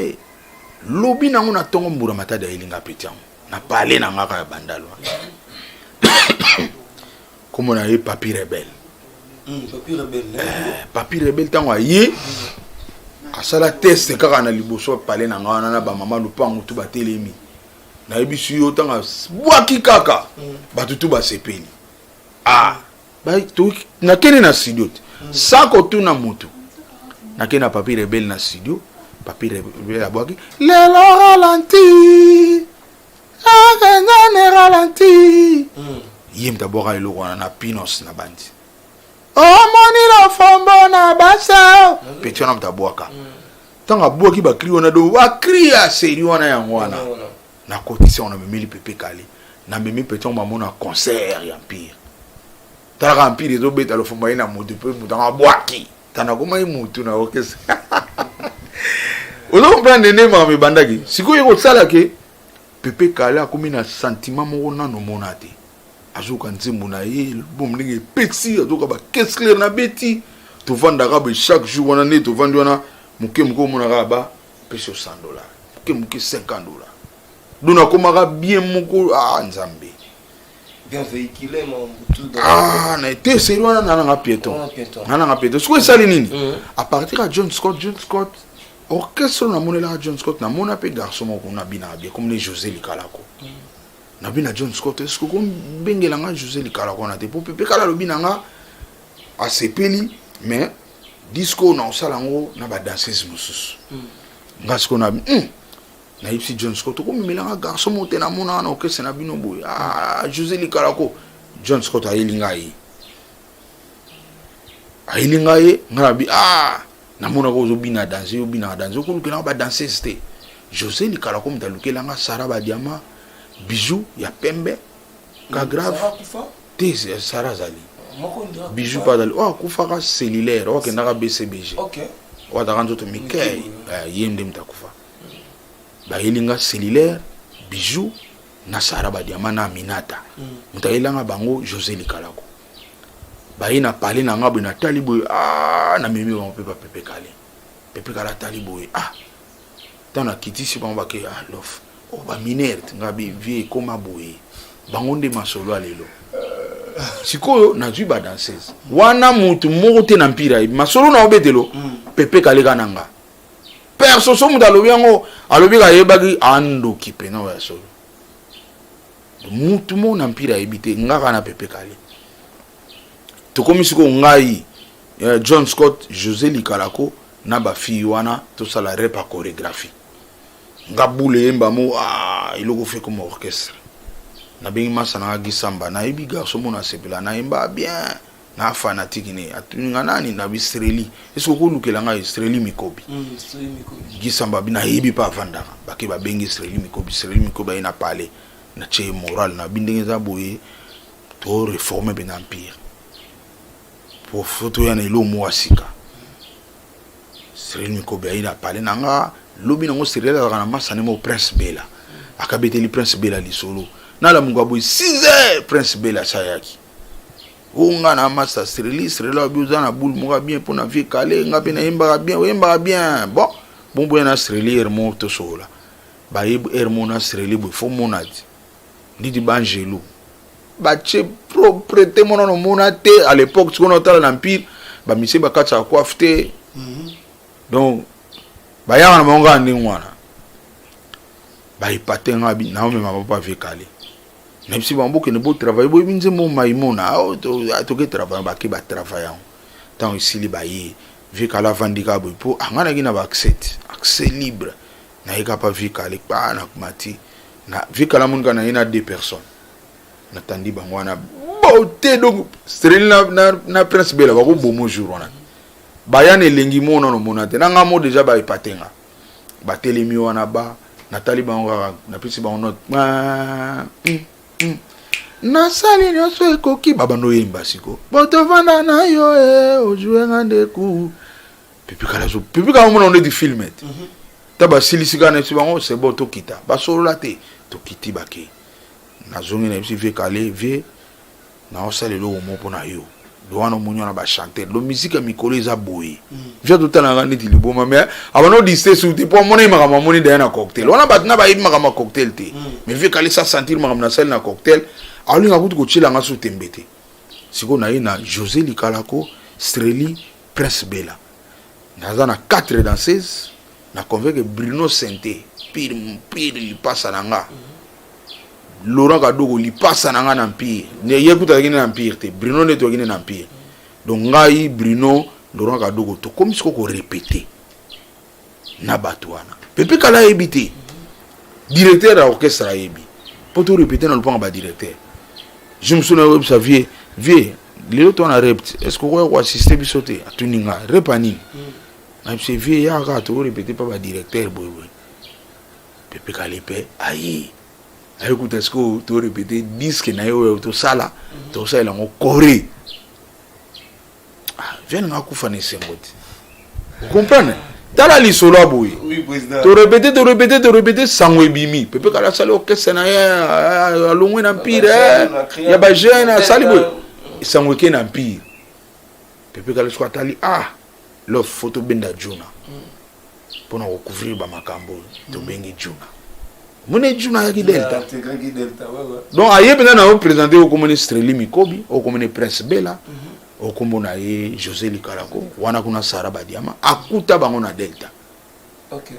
lobi nango na tongo mbura matada elinga petian na parler na ngaka ya bandalo comme na papier rebelle papier rebelle tango aye asala test kaka na liboso parler na ngana na ba mama lupango tu batelemi na ebisu yo tanga bwaki kaka batutu ba sepeli ba to na kene na studio sako tu na mutu na kene na papier rebelle na studio papier rebelle aboaki lelo ralenti yem taboka eloko na pinos na bandi moni la fombo na basa petit na mtaboka tanga boki ba cri wana do wa cri a seri wana yango wana na kotisi on a memeli Pepe Kalem na memi petit on mamona concert ya Empire tala Empire zo beta lo fomba ina mutu pe mutanga boaki tana koma mutu na okesa ozo comprendre ne ma bandaki siko yeko sala ke Pepe Kalem akomi na sentiment moko nano monate azuka nzimbu na ye bomlingi pexi azuka ba caisse claire na beti to vanda ka be chaque jour wana ne to vandi wana muke mona ka ba pese $100 muke $50 dona komaka bien moko nzambe bien véhiculé mon tout na été sérieux na nga piéton siko esali nini à partir de John Scott orchestre na monela John Scott na mona pe garçon moko na bina bien comme les José Likalako na bina John Scott est-ce que comme bengelanga José Likalako na te pour Pepe Kalem lo bina nga a sepeli mais disco na osalango na ba danseuse mususu ngasko na na ipsi John Scott ko milanga garçon mote na mona na orchestre na bino boy José Likalako John Scott ayilinga yi ngarabi namona ko zobina danser ko lukela ba danser c'était José Likala comme ta lukela nga Sarah Badiama bijou ya pembe ka grave te Sarah zali bijou pas dali kufa ka cellulaire ke ndaka BCBG wa da kanzo to Mickey yende mtakufa ba yelinga cellulaire bijou na Sarah Badiama na Aminata mutayelanga bango José Likala ko ba ina parler na ngabo na talibo na mimi on peut pas Pepe Kala talibo tant na kiti si bango ba ke lof ba minerte ngabi vie koma boye bango nde masolo alelo sikoyo na zui ba danseuse wana mutu moko te na mpira masolo na obetelo Pepe Kala kananga perso so mutu alobi yango alobi ka yebaki ando kipe na ya solo mutu mo na mpira ebite ngaka na Pepe Kala tokomi siko ngai John Scott José Likalako na ba fille wana to sala repa chorégraphie ngabule yemba mo iloko fait comme orchestre na bengi masana gisamba na ibi garçon mona sepela na yemba bien na fanatique ni atuninga nani na bistreli esko ko lukela nga Israeli Mikobi gisamba bina ibi pa vandaka bake ba bengi Israeli Mikobi ina parler na che moral na bindenge za boye to réformer ben empire pour photo ya na ilo mo asika Israeli Mikobi ina parler nanga lobi nango Israeli na masane mo Prince Bella akabeteli Prince Bella li solo na la mungu aboy 6h Prince Bella sayaki unga na masa Israeli abuza na boule mo bien pour na vie calé nga pe na yemba bien bon na Israeli ermo to sola ba ermo na Israeli bo fo monati ndidi banjelo ba che propriété monono monate à l'époque ce qu'on entend l'empire ba mise ba katsa coiffé donc ba ya na monga ndingwana ba ipatenga bi na me mama pa vie calé même si bambo que ne beau travail bo binze mo maimona to ke travail ba ki ba travail tant ici li ba yi vie kala vandika bo po ngana kina ba accès libre na yeka pa vie calé pa na kumati na vie kala mun kana ina 2 personnes na tandi bangwana beauté donc Israeli na Prince Bella ba ko bomo jour wana bayane lengi mono no monate na ngamo déjà ba ipatenga ba telemi wana ba na taliban na pisi ba not na sali nyoso ekoki baba no yemba siko boto vanda na yo ojue ngande ku Pepe Kala mono on est du filmet taba silisika na sibango c'est bon to kita ba solo la te to kiti bake na zongi na bisi vie Kala vie na osale lo mo pona yo do wana munyo na ba chanter lo musique mikolo eza boye via tout na ngani ti liboma mais abano di se souti po mona imaka moni da na cocktail wana bat na ba imaka ma cocktail te mais vie Kala sa sentir makam na sel na cocktail alinga kutu ko chila nga su tembete siko na ina José Likalako Israeli Prince Bella naza na 4 danseuses na convainc Bruno Senté pire li passa nanga Laurent Kadogo li passa nanga na empire ne yekuta kine na empire te Bruno ne to kine na empire donc ngai Bruno Laurent Kadogo to comme ce ko répéter na batwana Pepe Kala ebité directeur à orchestre ebi pour tout répéter dans le point ba directeur je me souviens de ça vie les autres on a répété est-ce que vous assister bisoté à tuninga repani na c'est vie ya ka to répéter pas ba directeur boy Pepe Kala pe ayi écoute est-ce que tu répéter disque na yo to sala to sala ngo coré viens nga kufa ne sengote vous comprenez tala li solo aboy oui président to répéter sangwe bimi Pepe Kala sala orchestre na ya alongwe na empire ya ba jeune sali boy sangwe ke na empire Pepe Kala soit ali lo photo benda juna pour recouvrir ba makambo to bengi juna mone juna ya Delta donc aye pena na présenter au comme Israeli Mikobi au comme Prince Bella au comme na José Likalako wana kuna Sarah Badiama akuta bango na Delta OK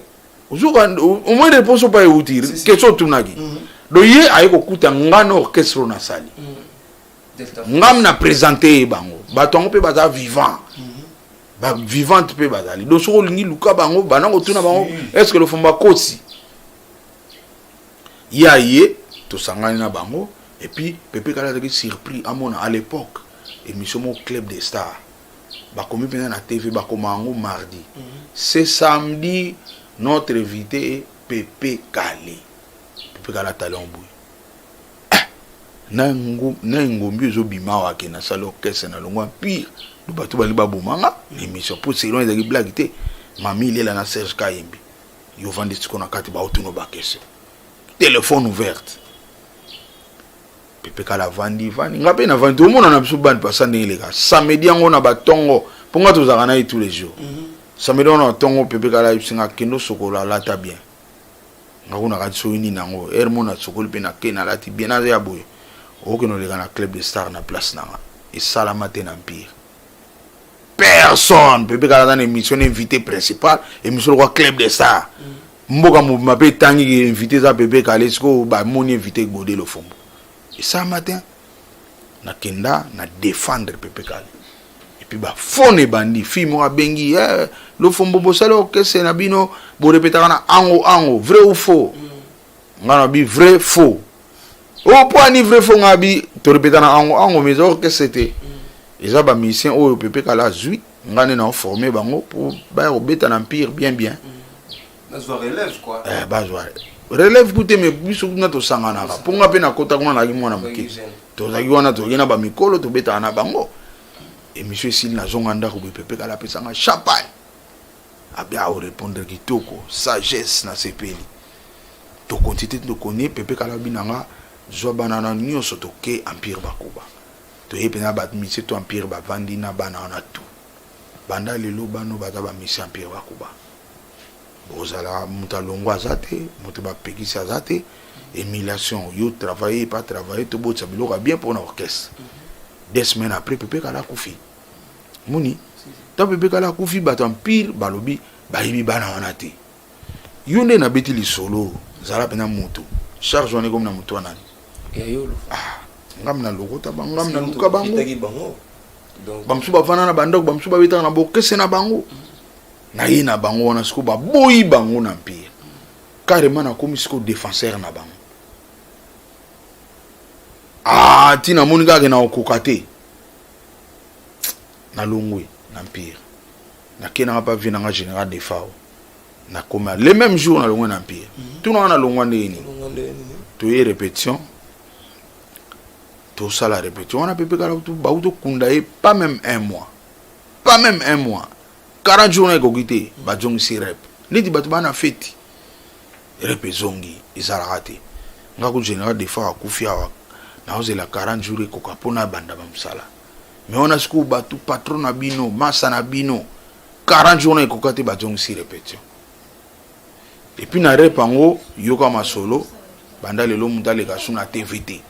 uzuka au moins réponse pas utile question tunaki donc ye aye ko kuta ngano orchestre na sali ngam na présenter bango batongo pe baza vivant ba vivante pe bazali donc so lingi luka bango banango tuna bango est-ce que le fomba kosi yaye to sangani na bango et puis Pepe Kala a été surpris à l'époque émission au club des stars bakomi pena na TV bakomango mardi. C'est samedi notre invité Pépé Kalé. Pépé Kalé talon boui. Na ngombi zo bima wa ke na salo kese na longwa pire. Nous batou bali babumanga l'émission pour c'est loin de blague té. Mami il est là na Serge Kayembi. Yo vandi ce qu'on a kati ba otuno ba kese. Téléphone ouverte. Pépé Kala vandi ngape na vandi omona na biso bande pasande les gars. Samedi ngo na batongo ponga tozaka na tous les jours. Samedi on a tongo Pépé Kala singa kendo sokola lata bien. Ngakuna ka tsoini nango hermona sokol pe na kena lati bien na ya boy. Oke no lega na club de star na place nanga. Et salamate na empire. Personne Pépé Kala dans émission invité principal émission le club de stars. Mboka mouvement pe tangi invité za Pépé Kala sko ba moni invité godé le fombo. Et ça matin na kenda na défendre Pépé Kala. Et puis ba fone bandi fi mo bengi le fombo bosalo que c'est na bino bo répéter na ango vrai ou faux. Ngana bi vrai faux. Au point ni vrai faux ngabi to répéter na ango mais que c'était et ça ba mission au Pépé Kala zui ngane na formé bango pour ba obeta na empire bien. Na zo relève quoi. Ba zo relève goûter mais biso na to sangana ka ponga pe na kota ko na mwana moke to zaki wana to gena ba mikolo to beta na bango et monsieur Sil na zonganda ko Pépé Kala pesa nga champagne abia o répondre kitoko sagesse na sepeli to quantité to connaît Pépé Kala binanga zo banana nyonso to ke empire bakuba to yepena bat mise to empire ba vandi na banana tout banda lelo bano bata ba mise empire bakuba bozala mutalongo azate muto ba pekisi azate émulation yo travailler pas travailler to botsa biloko bien pour l'orchestre 2 semaines après Pépé Kala kufi moni ta Pépé Kala kufi bat empire balobi ba yibi bana wanate yonde na beti li solo zala pena moto charge on est comme na moto nani ngamna lokota bangamna luka bango donc bamsu bafana na bandok bamsu babita na bokese na bango na yina bango wana siko ba boyi bango na empire carrément na komi siko défenseur na bango tina monika ke na okokate na longwe na empire na kena pas vina nga général de fao na koma le même jour na longwe na empire tout na longwa ndeni to y répétition tout ça la répétition on a Pépé Kala tout ba auto kundaye pas même un mois 40 journées ko gité ba jong si rep niti batu bana feti rep zongi izarate ngako général de fa akufia wa na ozela 40 jours ko kapona banda ba msala mais on a sku batu patron na bino masa na bino 40 journées ko kate ba jong si répétition et puis na rep ango yoka masolo banda lelo mutale ka suna TVT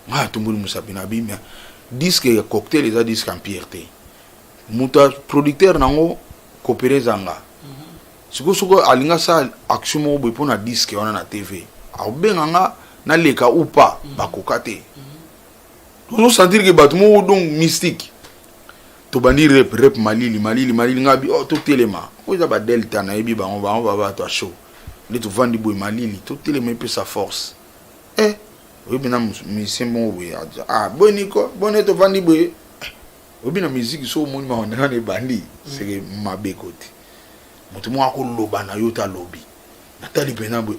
nga tumbuli musapina bimia disque cocktail eza disque empire te muta producteur nango coopérer zanga siko alinga sa action mo bo pona disque wana na TV a benga nga na leka ou pas bakokate on sentir que batmo donc mystique to bandi rep malili ngabi to telema ko za ba delta na yebi bango ba to show ni to vandi boy malili to telema pe sa force oui bina musicien bon oui boniko boneto vandi boy oui bina musique so moni ma on ne bandi c'est mabe côté moto mo akoloba na yo ta lobby natali bena boy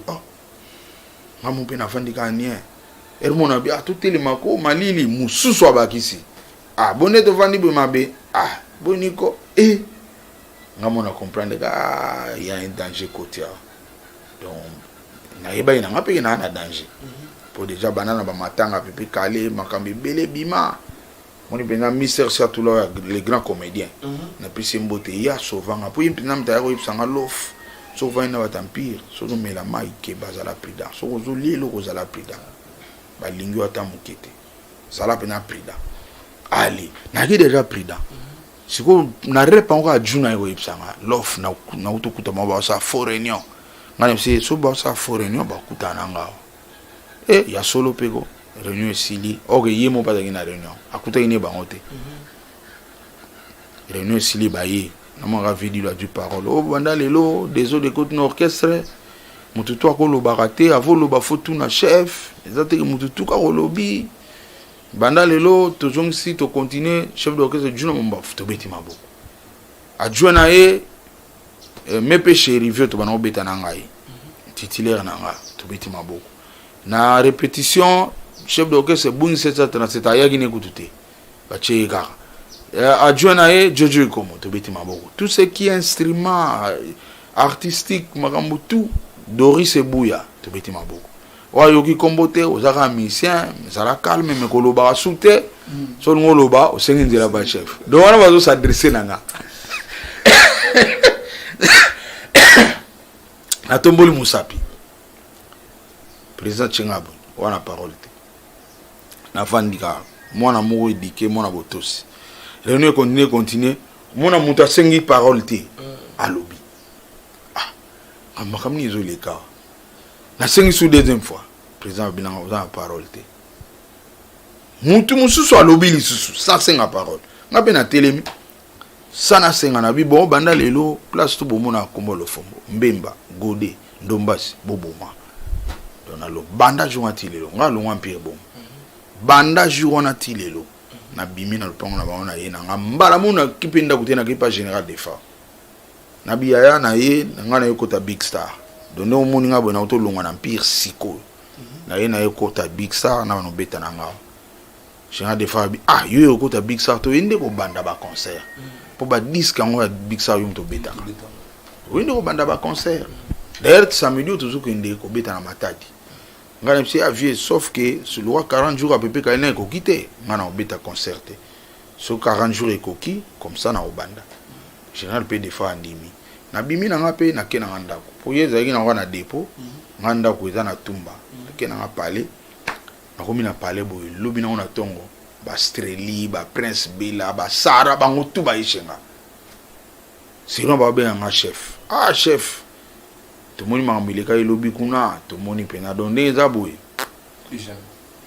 ngamu pe na vandi ka nie hermona bi to telema ko malili mususu abakisi boneto vandi boy mabe boniko ngamu na comprendre ka il y a un danger côté donc na yeba ina ngape na danger pour déjà banana ba matanga Pépé Kala makambi bele bima on est bien mystère surtout les grands comédiens na pisi mbote ya sovanga pour impina mta ko ipsanga lof sova ina ba empire so no mela mai ke bazala prida so zo lilo ko zala prida ba lingyo ata mukete zala pena prida ali na ki déjà prida siko na repa ko ajuna ko ipsanga lof na utokuta ba sa fo réunion ngane si so ba sa fo réunion ba kutana ngao ya solo pego réunion sili oke yemo pas na réunion akuta ine bangote réunion sili baye na manga vidi la du parole banda lelo des autres côté orchestre mututu akolo barate avolo ba fotu na chef ezate mututu ka kolobi banda lelo tozongi si to continuer chef d'orchestre Juno Mombof to beti maboko adjoint na ye mepe chéri vieux to bana obeta na ngai titulaire na nga to beti maboko na répétition chef d'orchestre Bungi 737 ayaki ne kutute ba cheka adjoint na ye Jojo Ikomo to beti maboko tout ce qui est instrument artistique makambo tout Doris Ebouya to beti maboko wayoki kombote ozaka musicien zala calme mais koloba soute so ngoloba osengi nzela ba chef donc wana bazo s'adresser nanga atomboli musapi président Chengabo wana parole te na fandika mwana moko éduqué mwana botosi réunion continue mwana muta sengi parole te alobi makamni izoleka na sengi sous deuxième fois président binanga oza parole te mutu mususu alobi lisusu sa senga parole ngabe na telemi sana senga na bi bon banda lelo place to bomona kombo lo fombo mbemba gode ndombasi boboma donalo banda jonga tilelo ngalo ngwampire bom banda jurona tilelo na bimi na lupango na baona ye na ngambala muna kipenda kutena kipa général des fa na biaya na ye ngana yokota big star donne au moni ngabo na otolonga na empire siko na ye na yokota big star na bano beta na ngao général des fa bi yo yokota big star to ende ko banda ba concert po ba disque ngo big star yum to beta ende ko banda ba concert d'ailleurs samedi tozuko ende ko beta na matadi ngana msi avié sauf que sur le 40 jours à peu près kana ko quitter ngana obeta concerté sur 40 jours ekoki comme ça na obanda général pe des fois andimi na bimi na ngape na kena ngandako po yezaki na wana dépôt ngandako eza na tumba kena nga palais na komi na palais boy lobi na ona tongo ba Streli ba Prince Bela ba Sara ba ngotu ba ishenga sinon ba be nga chef chef to moni mamileka lobi kuna to moni pena donde eza boy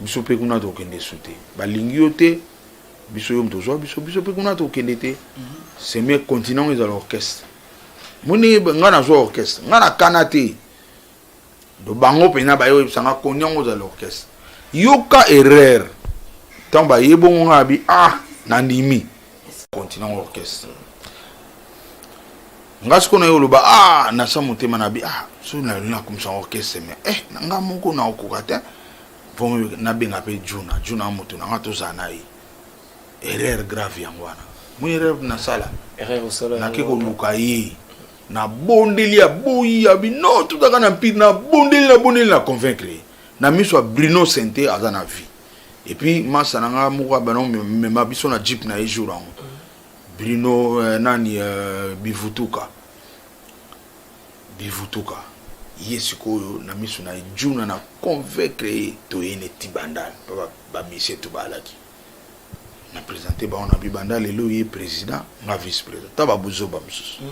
biso pe kuna to kende sute ba lingiote biso yom to zo biso pe kuna to kende te c'est mieux continuons dans l'orchestre moni ngana zo orchestre ngana kanate do bango pena ba yo sanga konyango za l'orchestre yoka erreur tamba yebo ngabi nandimi continuons l'orchestre ngasko na yolo ba na samutema na bi so na kumsa orchestre mais nga moko na okukata vomo na benga pe juna moto na ngato zanai erreur grave yangwana mwere na sala erreur sala na keko lukayi na bondeli ya boyi ya bino tout aka na pire na bondeli na convaincre na miso Bruno Santé azana vie et puis masa nanga moko bano mema biso na jeep na ejour Bruno nani bivutuka yesiko na miso na juna na convaincre to ene tibandal ba mise to balaki na présenté ba on a bibanda lelo ye président nga vice président taba buzo ba msusu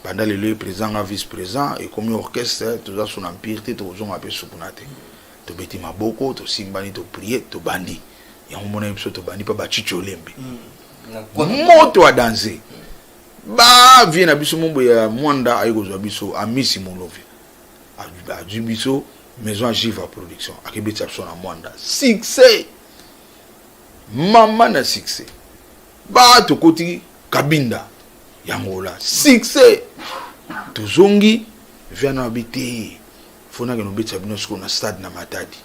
banda lelo ye président nga vice président et comme orchestre to za son empire te to zonga pe sukunate to beti maboko to simbani to prier to bandi ya mona mso to bandi pa ba chicho lembe moto wa danser ba vient na biso mombo ya mwanda ayiko zo biso amisi molovi a biso maison Jiva production akibetsa biso na mwanda succès mama na succès ba to koti kabinda yangola succès to zongi vient na biti fona ke no betsa bino sko na stade na matadi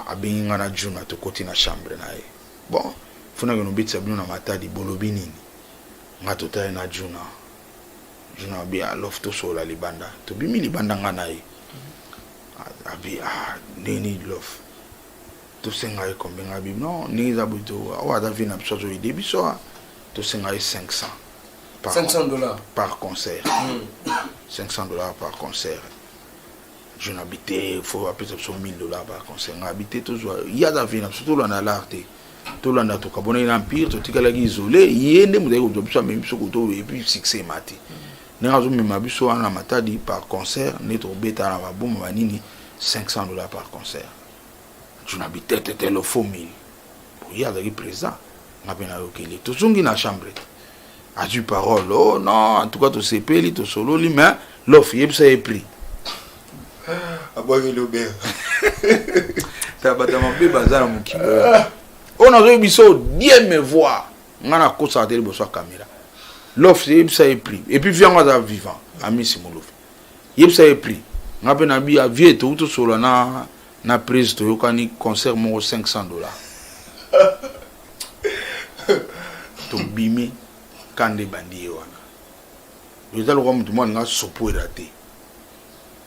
abinga na juna to koti na chambre na ye bon fona ke no betsa bino na matadi bolobi nini ngato taye na juna bi lofto sola libanda to bimi libanda ngana ye abi neni lof to senga e combien abi non ni za buto awa da vina biso ide biso to senga e $500 par concert. $500 par concert. Je n'habitais, il faut appeler ça $1000 par concert. N'habiter toujours. Il y a da vina surtout là na l'arte. Tout là na to kabona un empire, to tika la isolé, yende mu deko biso même biso ko et puis succès mati. Na razo même biso na matadi par concert, neto beta na babum manini $500 par concert. Je n'habitais tete le faux 1000. Il y a des présents. Ngapena okeli. To zungi na chambre. A du parole. Oh non, en tout cas to sepeli to solo li mais l'offre yebsa est pris. Aboye le bien. Tabatambe bazar mon kilo. On a réussi biso Dieu me voit. On a cause à télé bosso caméra. L'offre ça est pris. Et puis viens moi vivant. Ami Simolof. Ça est pris. On a peine à vie tout sur na prise to yokani concert mo $500. To bimi kande bandi wana. Yo talo comme tout monde nga sopo raté.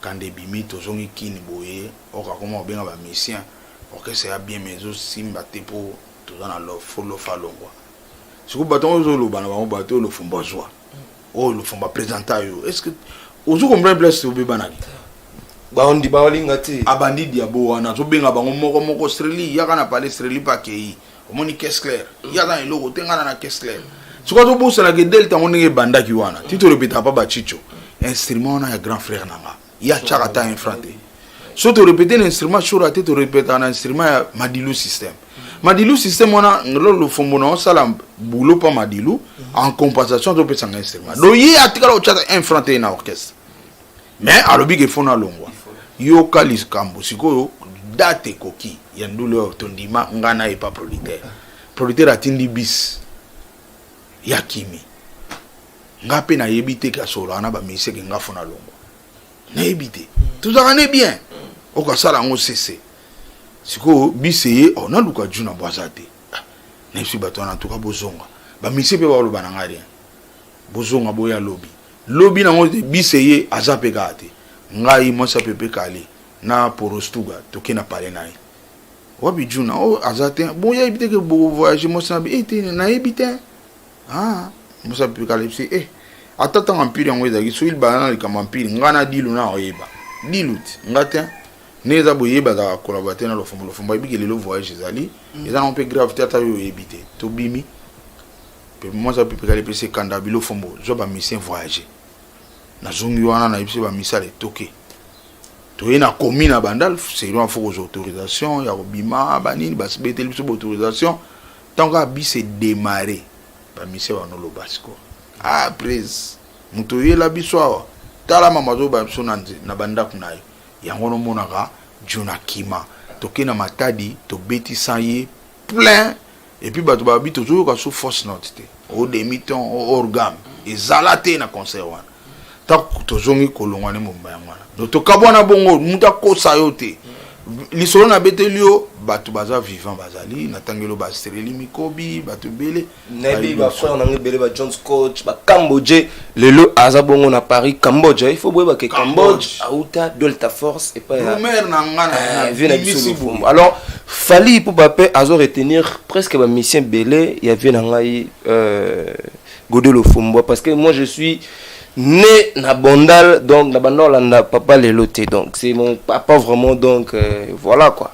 Kande bimi to zongi kini boye, oka koma benga ba musicien. Orchestre a bien mezo simba te po to dans lo folo falongwa. Siku baton zo lo bana ba bato lo fumba joie. Oh lo fumba présenter yo. Est-ce que ozo comprendre place to be banaki? Baondi baolinga te. Abandi diabo wana zo benga bango moko streli yaka na parler streli pa kei. Omoni caisse claire. Yaka na logo tenga na caisse claire. Siko to bossa la delta ngone banda ki wana. Tito répéta pas ba chicho. Instrument na ya grand frère nanga. Ya chakata infranté. So to répéter l'instrument sur la tête to répéter un instrument ya Madilu système. Madilu système wana le fombo na sala boulot pas Madilu en compensation to pesa un instrument. Do yi atika lo chata infranté na orchestre. Mais alobi ke fona longwa. Yo kalis kambo sikoyo date koki yandule tondima ngana e pas producteur. Producteur atindi bis yakimi. Ngape na yebite ka solo ana ba mise ke ngafona longwa. Na yebite. Tout ça est bien. O ka sala ngo cessé. Siko biseye ona luka juna boazate. Na yesi batona tuka bozonga. Ba mise pe ba lo bananga rien. Bozonga boya lobby. Lobby na ngo biseye azape gate. Ngai mosa pepe kale na porostuga toke na pale nae. Wabi juna o azate boya ebite ke bo voyage mosa na ete na ebite. Ah, mosa pepe kale c'est atata empire ngo ezaki so il banana le kamampire ngana dilu na oyeba. Dilut ngate neza boyeba za collaborateur na lo fomba ebike le voyage ezali eza na pe gravité ata yo ebite to bimi. Pe mosa pepe kale pese kanda bilo fombo zo ba mission voyager. Na zongi wana na yebise ba misale toke to yena commune na bandal c'est loin faut aux autorisations ya obima banini bas betel biso autorisation tant que bise démarrer ba mise wana lo basiko après muto yela biso awa tala mama zo ba biso na banda kunayo yango no monaka jona kima toke na matadi to beti saye plein et puis bato ba bito zo ka so force note te au demi-temps au organe ezalate na concert wana tak tozongi kolongwane momba ya mwana donc tokabwana bongo muta kosa yo te lisolo na betelio bato baza vivant bazali na tangelo ba streli mikobi bato bele nabi ba frère nangi bele ba John Scott ba Cambodge lelo aza bongo na Paris Cambodge il faut boyeba que Cambodge auta Delta Force et pas mère na ngana na alors fali pour Mbappé azo retenir presque ba mission belé il y avait na ngai Godelo Fombo parce que moi je suis né na Bondal donc na Bandolanda papa leloté donc c'est mon papa vraiment donc voilà quoi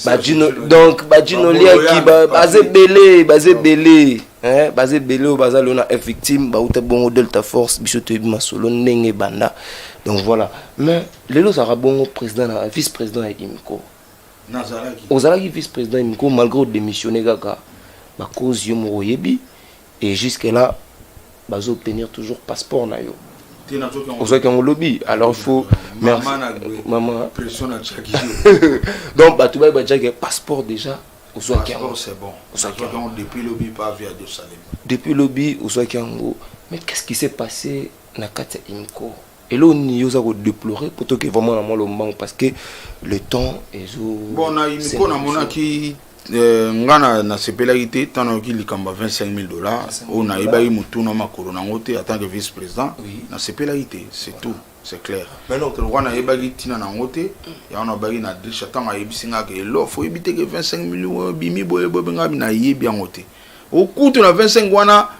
Badjino Lia qui basé belé hein basé belé au bazar lona victime ba uta bongo Delta Force bisoto bima solo ndenge banda donc voilà mais lelo sera bongo président na vice-président ya Imiko nazalaki ozalaki vice-président Imiko malgré démissionner kaka ba cause yo mo yebi et jusque là bazo obtenir toujours passeport na yo Ozo qui ont lobby alors il faut maman pression na chaki donc bah tu vas dire passeport déjà Ozo qui c'est bon depuis lobby pas via de Salem depuis lobby Ozo qui ngo mais qu'est-ce qui s'est passé na kata Imko et là on y a déplorer pour que vraiment na le moment parce que le temps est bon na Imko na mona qui ngana na sepelagité tant que likamba $25,000 on a ebayi mutuna makolo na ngote en tant que vice-président na sepelagité c'est tout c'est clair maintenant que on a ebayi tina na ngote ya on a bayi na drisha tant a ebisinga ke lo faut éviter que 25,000 bimi boye bobenga na yebi ngote au coût de 25 wana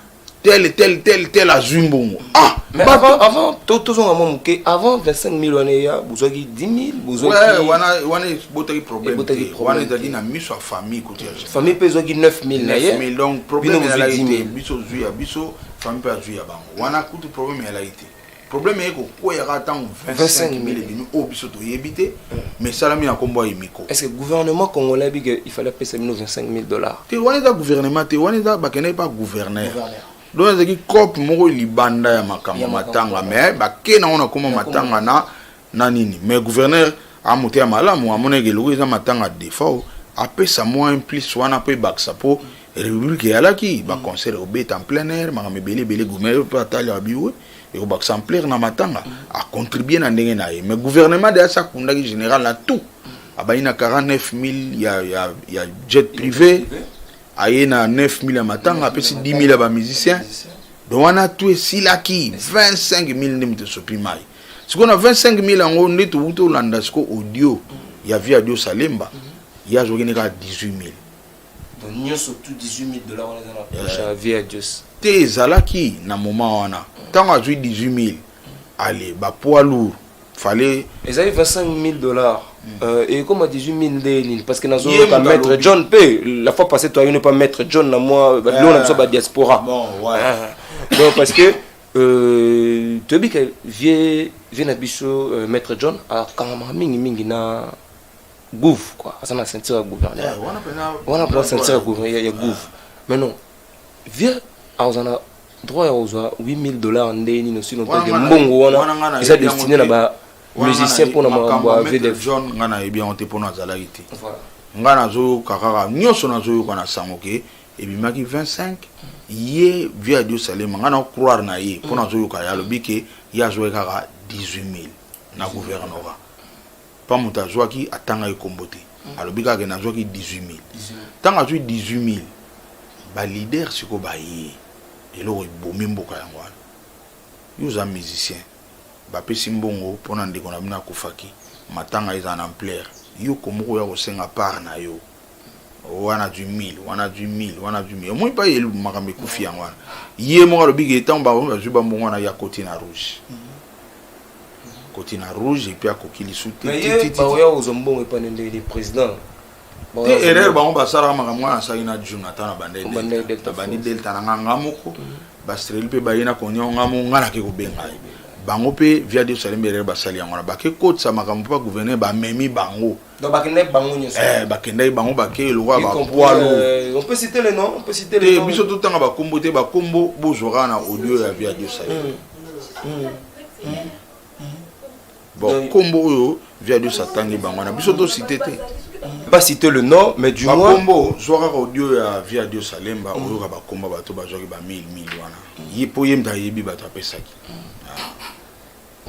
tel azumbongo ah mais avant tout son amont que avant 25,000 on ya buzaki 10,000 buzaki ouais wana botaki problème wana dali na miso famille côté famille pezaki 9,000 na ye donc problème ya la été biso zuya biso famille pa zuya bango wana kutu problème ya la été problème est ko ya tant 25,000 bimi o biso to yebité mais salami na kombo Imiko est-ce que le gouvernement congolais dit qu'il fallait payer $25,000 te wana da gouvernement te wana da bakene pas gouverneur donc ezaki cop moko libanda ya makambo matanga mais bakena ona koma matanga na nini mais gouverneur amote ya malamu amona eloko eza matanga défaut apesa moi un plus wana pe baksa po république yalaki ba concert obeta en plein air makambo ebele gouvernement pe atali abiwe et au baksa en plein na matanga a contribuer na ndenge na ye mais gouvernement de sa kundaki général na tout abaina 49 000 ya jet privé aye na 9 000 ya matanga apesi 10 000 ya ba musiciens donc wana tout esilaki 25 000 ndimte sopi mai siko na 25 000 yango nde tobuto olanda siko audio ya Via Dio Salemba ya zokene ka 18 000 donc nyonso tout 18 000 dollars wana na prochain Via Dio te ezalaki na moment wana ntango azwi 18 000 allez ba poids lourd fallait ezali 25 000 dollars et comme 18 000 parce que nazo pas mettre John P la fois passée toi ne pas mettre John na moi là on a diaspora bon ouais donc parce que tu dis que vieux na biso mettre John a quand mingi na gouv quoi ça na sentir gouverneur on a sentir gouverneur il y a gouv mais non vieux a droit aux 8 000 dollars ndeni no sino pas de mbongo wana ils a destiné na ba musicien pour na mambo VDF John ngana e bien on te pona zala ité voilà ngana zo kakaka nyoso na zo kana sangoke et bimaki 25 ye Via Dio Salemba ngana croire na ye pona zo ka ya lobike ya zo kaka 18 000 na gouvernement pas muta zo ki atanga e kombote alobika ke na zo ki 18 000 tanga zo 18 000 ba leader siko ba ye eloko bomi mboka yango wana yuza musicien bapesi mbongo mpona ndeko na bino akufaki matanga eza na ampleur yo komoko ya kosenga part na yo wana du 1000 wana du 1000 wana du 1000 omoi pa yelu makambo ekufi yango wana ye moko alobiki etango bazwi bambongo wana ya Côte na rouge Côte na rouge epuis akoki lisu tebaoya ozwa mbongo epane ndenge président te erreur bango basalaka makambo wana asali na june ata na bandi delta na nga moko bastreli mpe baye na konia ngamo nga nake kobenga bango pe Via Dio Salemba erreur basali yango na bake kotisa makambo pa gouverneur bamemi bango donc bakende bango nyonso bakende bango bake eloko ba poilo on peut citer les noms biso totanga bakombo te bakombo bozwaka na audio ya Via Dio Salemba bon kombo oyo Via Dio Satangi bango na biso to citer te pas citer le nom mais du moins kombo zwaka audio ya Via Dio Salemba oyo ka bakomba bato bazwaki ba 1000 wana yipo yemda yebi bato apesaki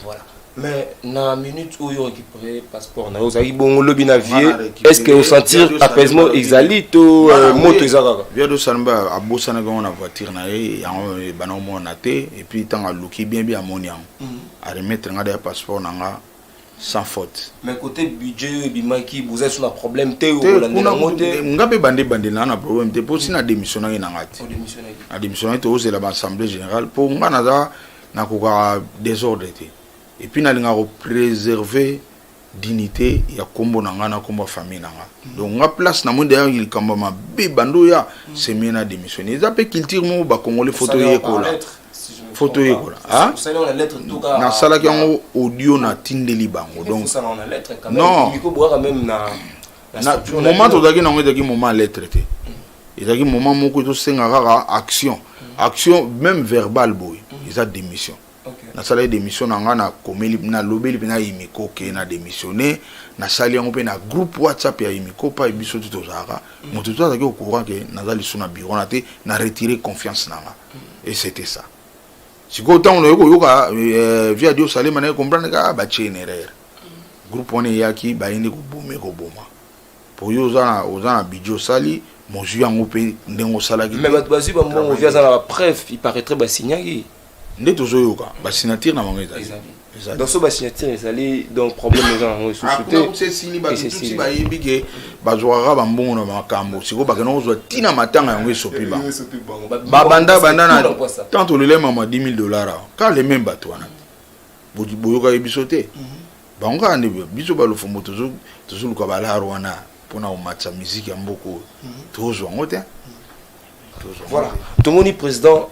voilà mais na minute où yo récupérer passeport na ozali bongo lobi na vie est-ce que au sentir apaisement exali to moto ezaka Via Dio Salemba abosana ko na voiture na ye yango bana mona te et puis tanga luki bien amoni yango a remettre nga des passeport nanga sans faute mais côté budget bimaki vous êtes sur un problème te ou la moté ngabe bande na problème te pour sina démissionner na ngati a démissionner to c'est l'assemblée générale pour nga na ko désordre te et puis na linga préserver dignité ya kombo na nga na kombo famille na nga donc nga place na monde ya il kamba ma be bando ya semena démissionner ça peut culture mo ba congolais photo yekola photo yekola ah na sala ki yango audio na tindeli bango donc non il faut boire même na moment to daki na ngo daki moment lettre te ezaki moment moko to senga kaka action même verbal boy eza démission na sala démission na nga na komeli na lobeli na imiko ke na démissionner na sali yango pe na groupe WhatsApp ya imiko pa biso tout ozaka moto to azaki au courant ke nazali sous na bureau na te na retirer confiance na nga et c'était ça si ko tant on yoka Via Dio Salemba na comprendre ka ba erreur groupe on yaki ba indi ko boma pour yo ozana bidio sali mozu yango pe ndengo salaki mais bato bazi ba mbongo via za la preuve il paraîtrait ba signaki nde tozoyoka ba signature na bango ezali dans ce ba signature ezali donc problème ezana société c'est sini ba tuti ba yebike ba zwara ba mbongo na makambo siko ba keno zwa tina matanga yango esopi ba banda na tant le lema ma 10 000 dollars ka le même bato wana boyoka ebisote bango ane biso ba lo fombo tozuluka ba la wana pona o matcha musique ya mboko tozwa ngote voilà tomoni président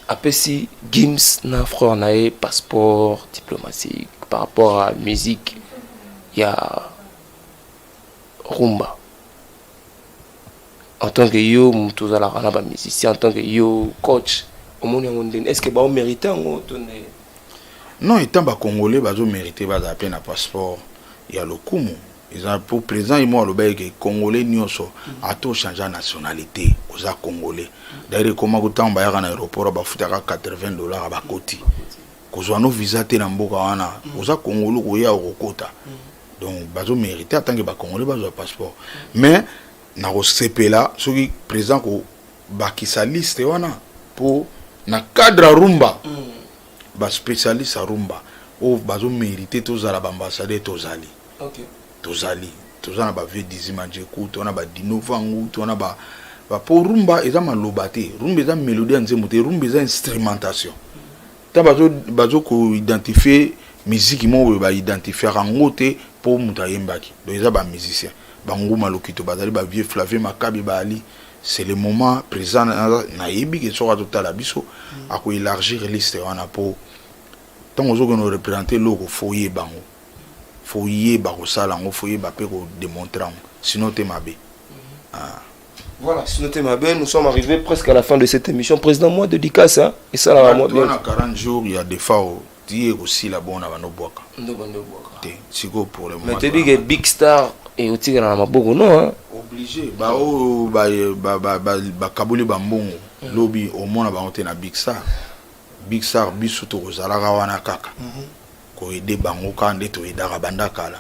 apesi Gims na frère nae passeport diplomatique par rapport à musique ya rumba en tant que yo mutuza la kana ba musicien en tant que yo coach omoni ngondene est-ce que ba mériter ngo tonne non étant ba congolais bazo mériter ba za peine passeport il y a le Kumu. Pour présent, il m'a dit que les Congolais ont changé de nationalité aux Congolais. D'ailleurs, comment vous avez un aéroport à $80 à côté. Quand vous avez un visa à Mboka, aux Congolais, vous avez un quota. Donc, vous méritez en tant que Congolais, vous avez un passeport. Mais, dans le CP là, ceux qui présent qui liste pour le cadre Rumba, les spécialistes à Rumba, vous méritez tous à l'ambassadeur Tozali. Tozali na ba V10 manjeku tona ba dinovangu tona ba pour rumba eza malobate rumba eza mélodie nzemote rumba eza instrumentation ta bazo ko identifier musique mo ba identifier rangote pour muta yembaki donc eza ba musicien bangu malokito bazali ba vieux Flavie Makabi ba ali c'est le moment présent na yebi ke sera total abiso a ko élargir liste wana pour tant ozo ko no représenter loko foyer bango foyer barosala ngo foyer ba pe ko démontrer sinon t'es mabé. Voilà, sinon t'es mabé, nous sommes arrivés presque à la fin de cette émission. Président, moi dédicace hein et ça là moi bien 40 jours il y a des fois dire aussi la bonne avant no boaka. Siko pour le moment. Mais tu dis que Big Star et aussi na maboko non hein obligé ba kabuli ba mbongo lobby au monde ba on na Big Star biso to kozala wana kaka ko aider bango kande to idara bandaka la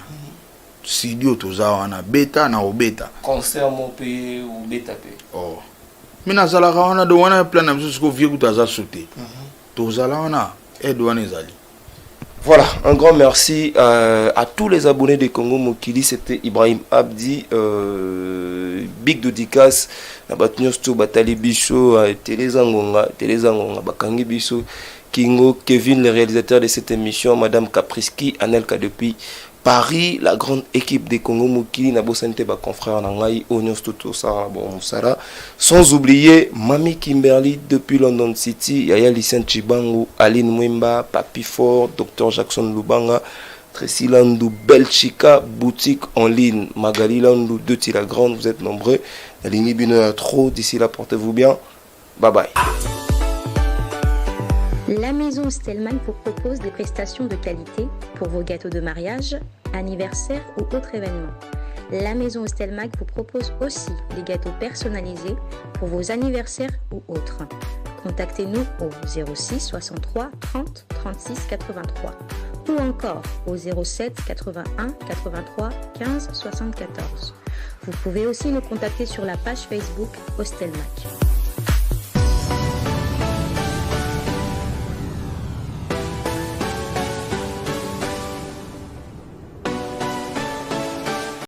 studio toza wana beta na obeta concert mon pe ou beta pe oh mina zala wana do wana plan na biso ko vieux kutaza sauter toza wana edouane ezali. Voilà, un grand merci à tous les abonnés de Congo Mokili. C'était Ibrahim Abdi, Big Dodikas, Nabatnyosto, Batali Bicho, Télésangonga, Bakangi Bicho, Kingo, Kevin, le réalisateur de cette émission, Madame Kapriski, Anelka depuis Paris, la grande équipe de Congo Mokili, Nabo Sente, confrère Nangai, Onyos Toto, Sarah, Moussara, sans oublier Mami Kimberly depuis London City, Yaya Lycène Chibangu, Aline Mwemba, Papi Fort, Dr Jackson Lubanga, Tracy Landou, Belchica, boutique en ligne, Magali Landou, de Tila Grande, vous êtes nombreux, la ligne Bino trop, d'ici là, portez-vous bien, bye bye. La maison Stelman vous propose des prestations de qualité pour vos gâteaux de mariage, anniversaire ou autres événements. La maison Stelmac vous propose aussi des gâteaux personnalisés pour vos anniversaires ou autres. Contactez-nous au 06 63 30 36 83 ou encore au 07 81 83 15 74. Vous pouvez aussi nous contacter sur la page Facebook Hostelmac.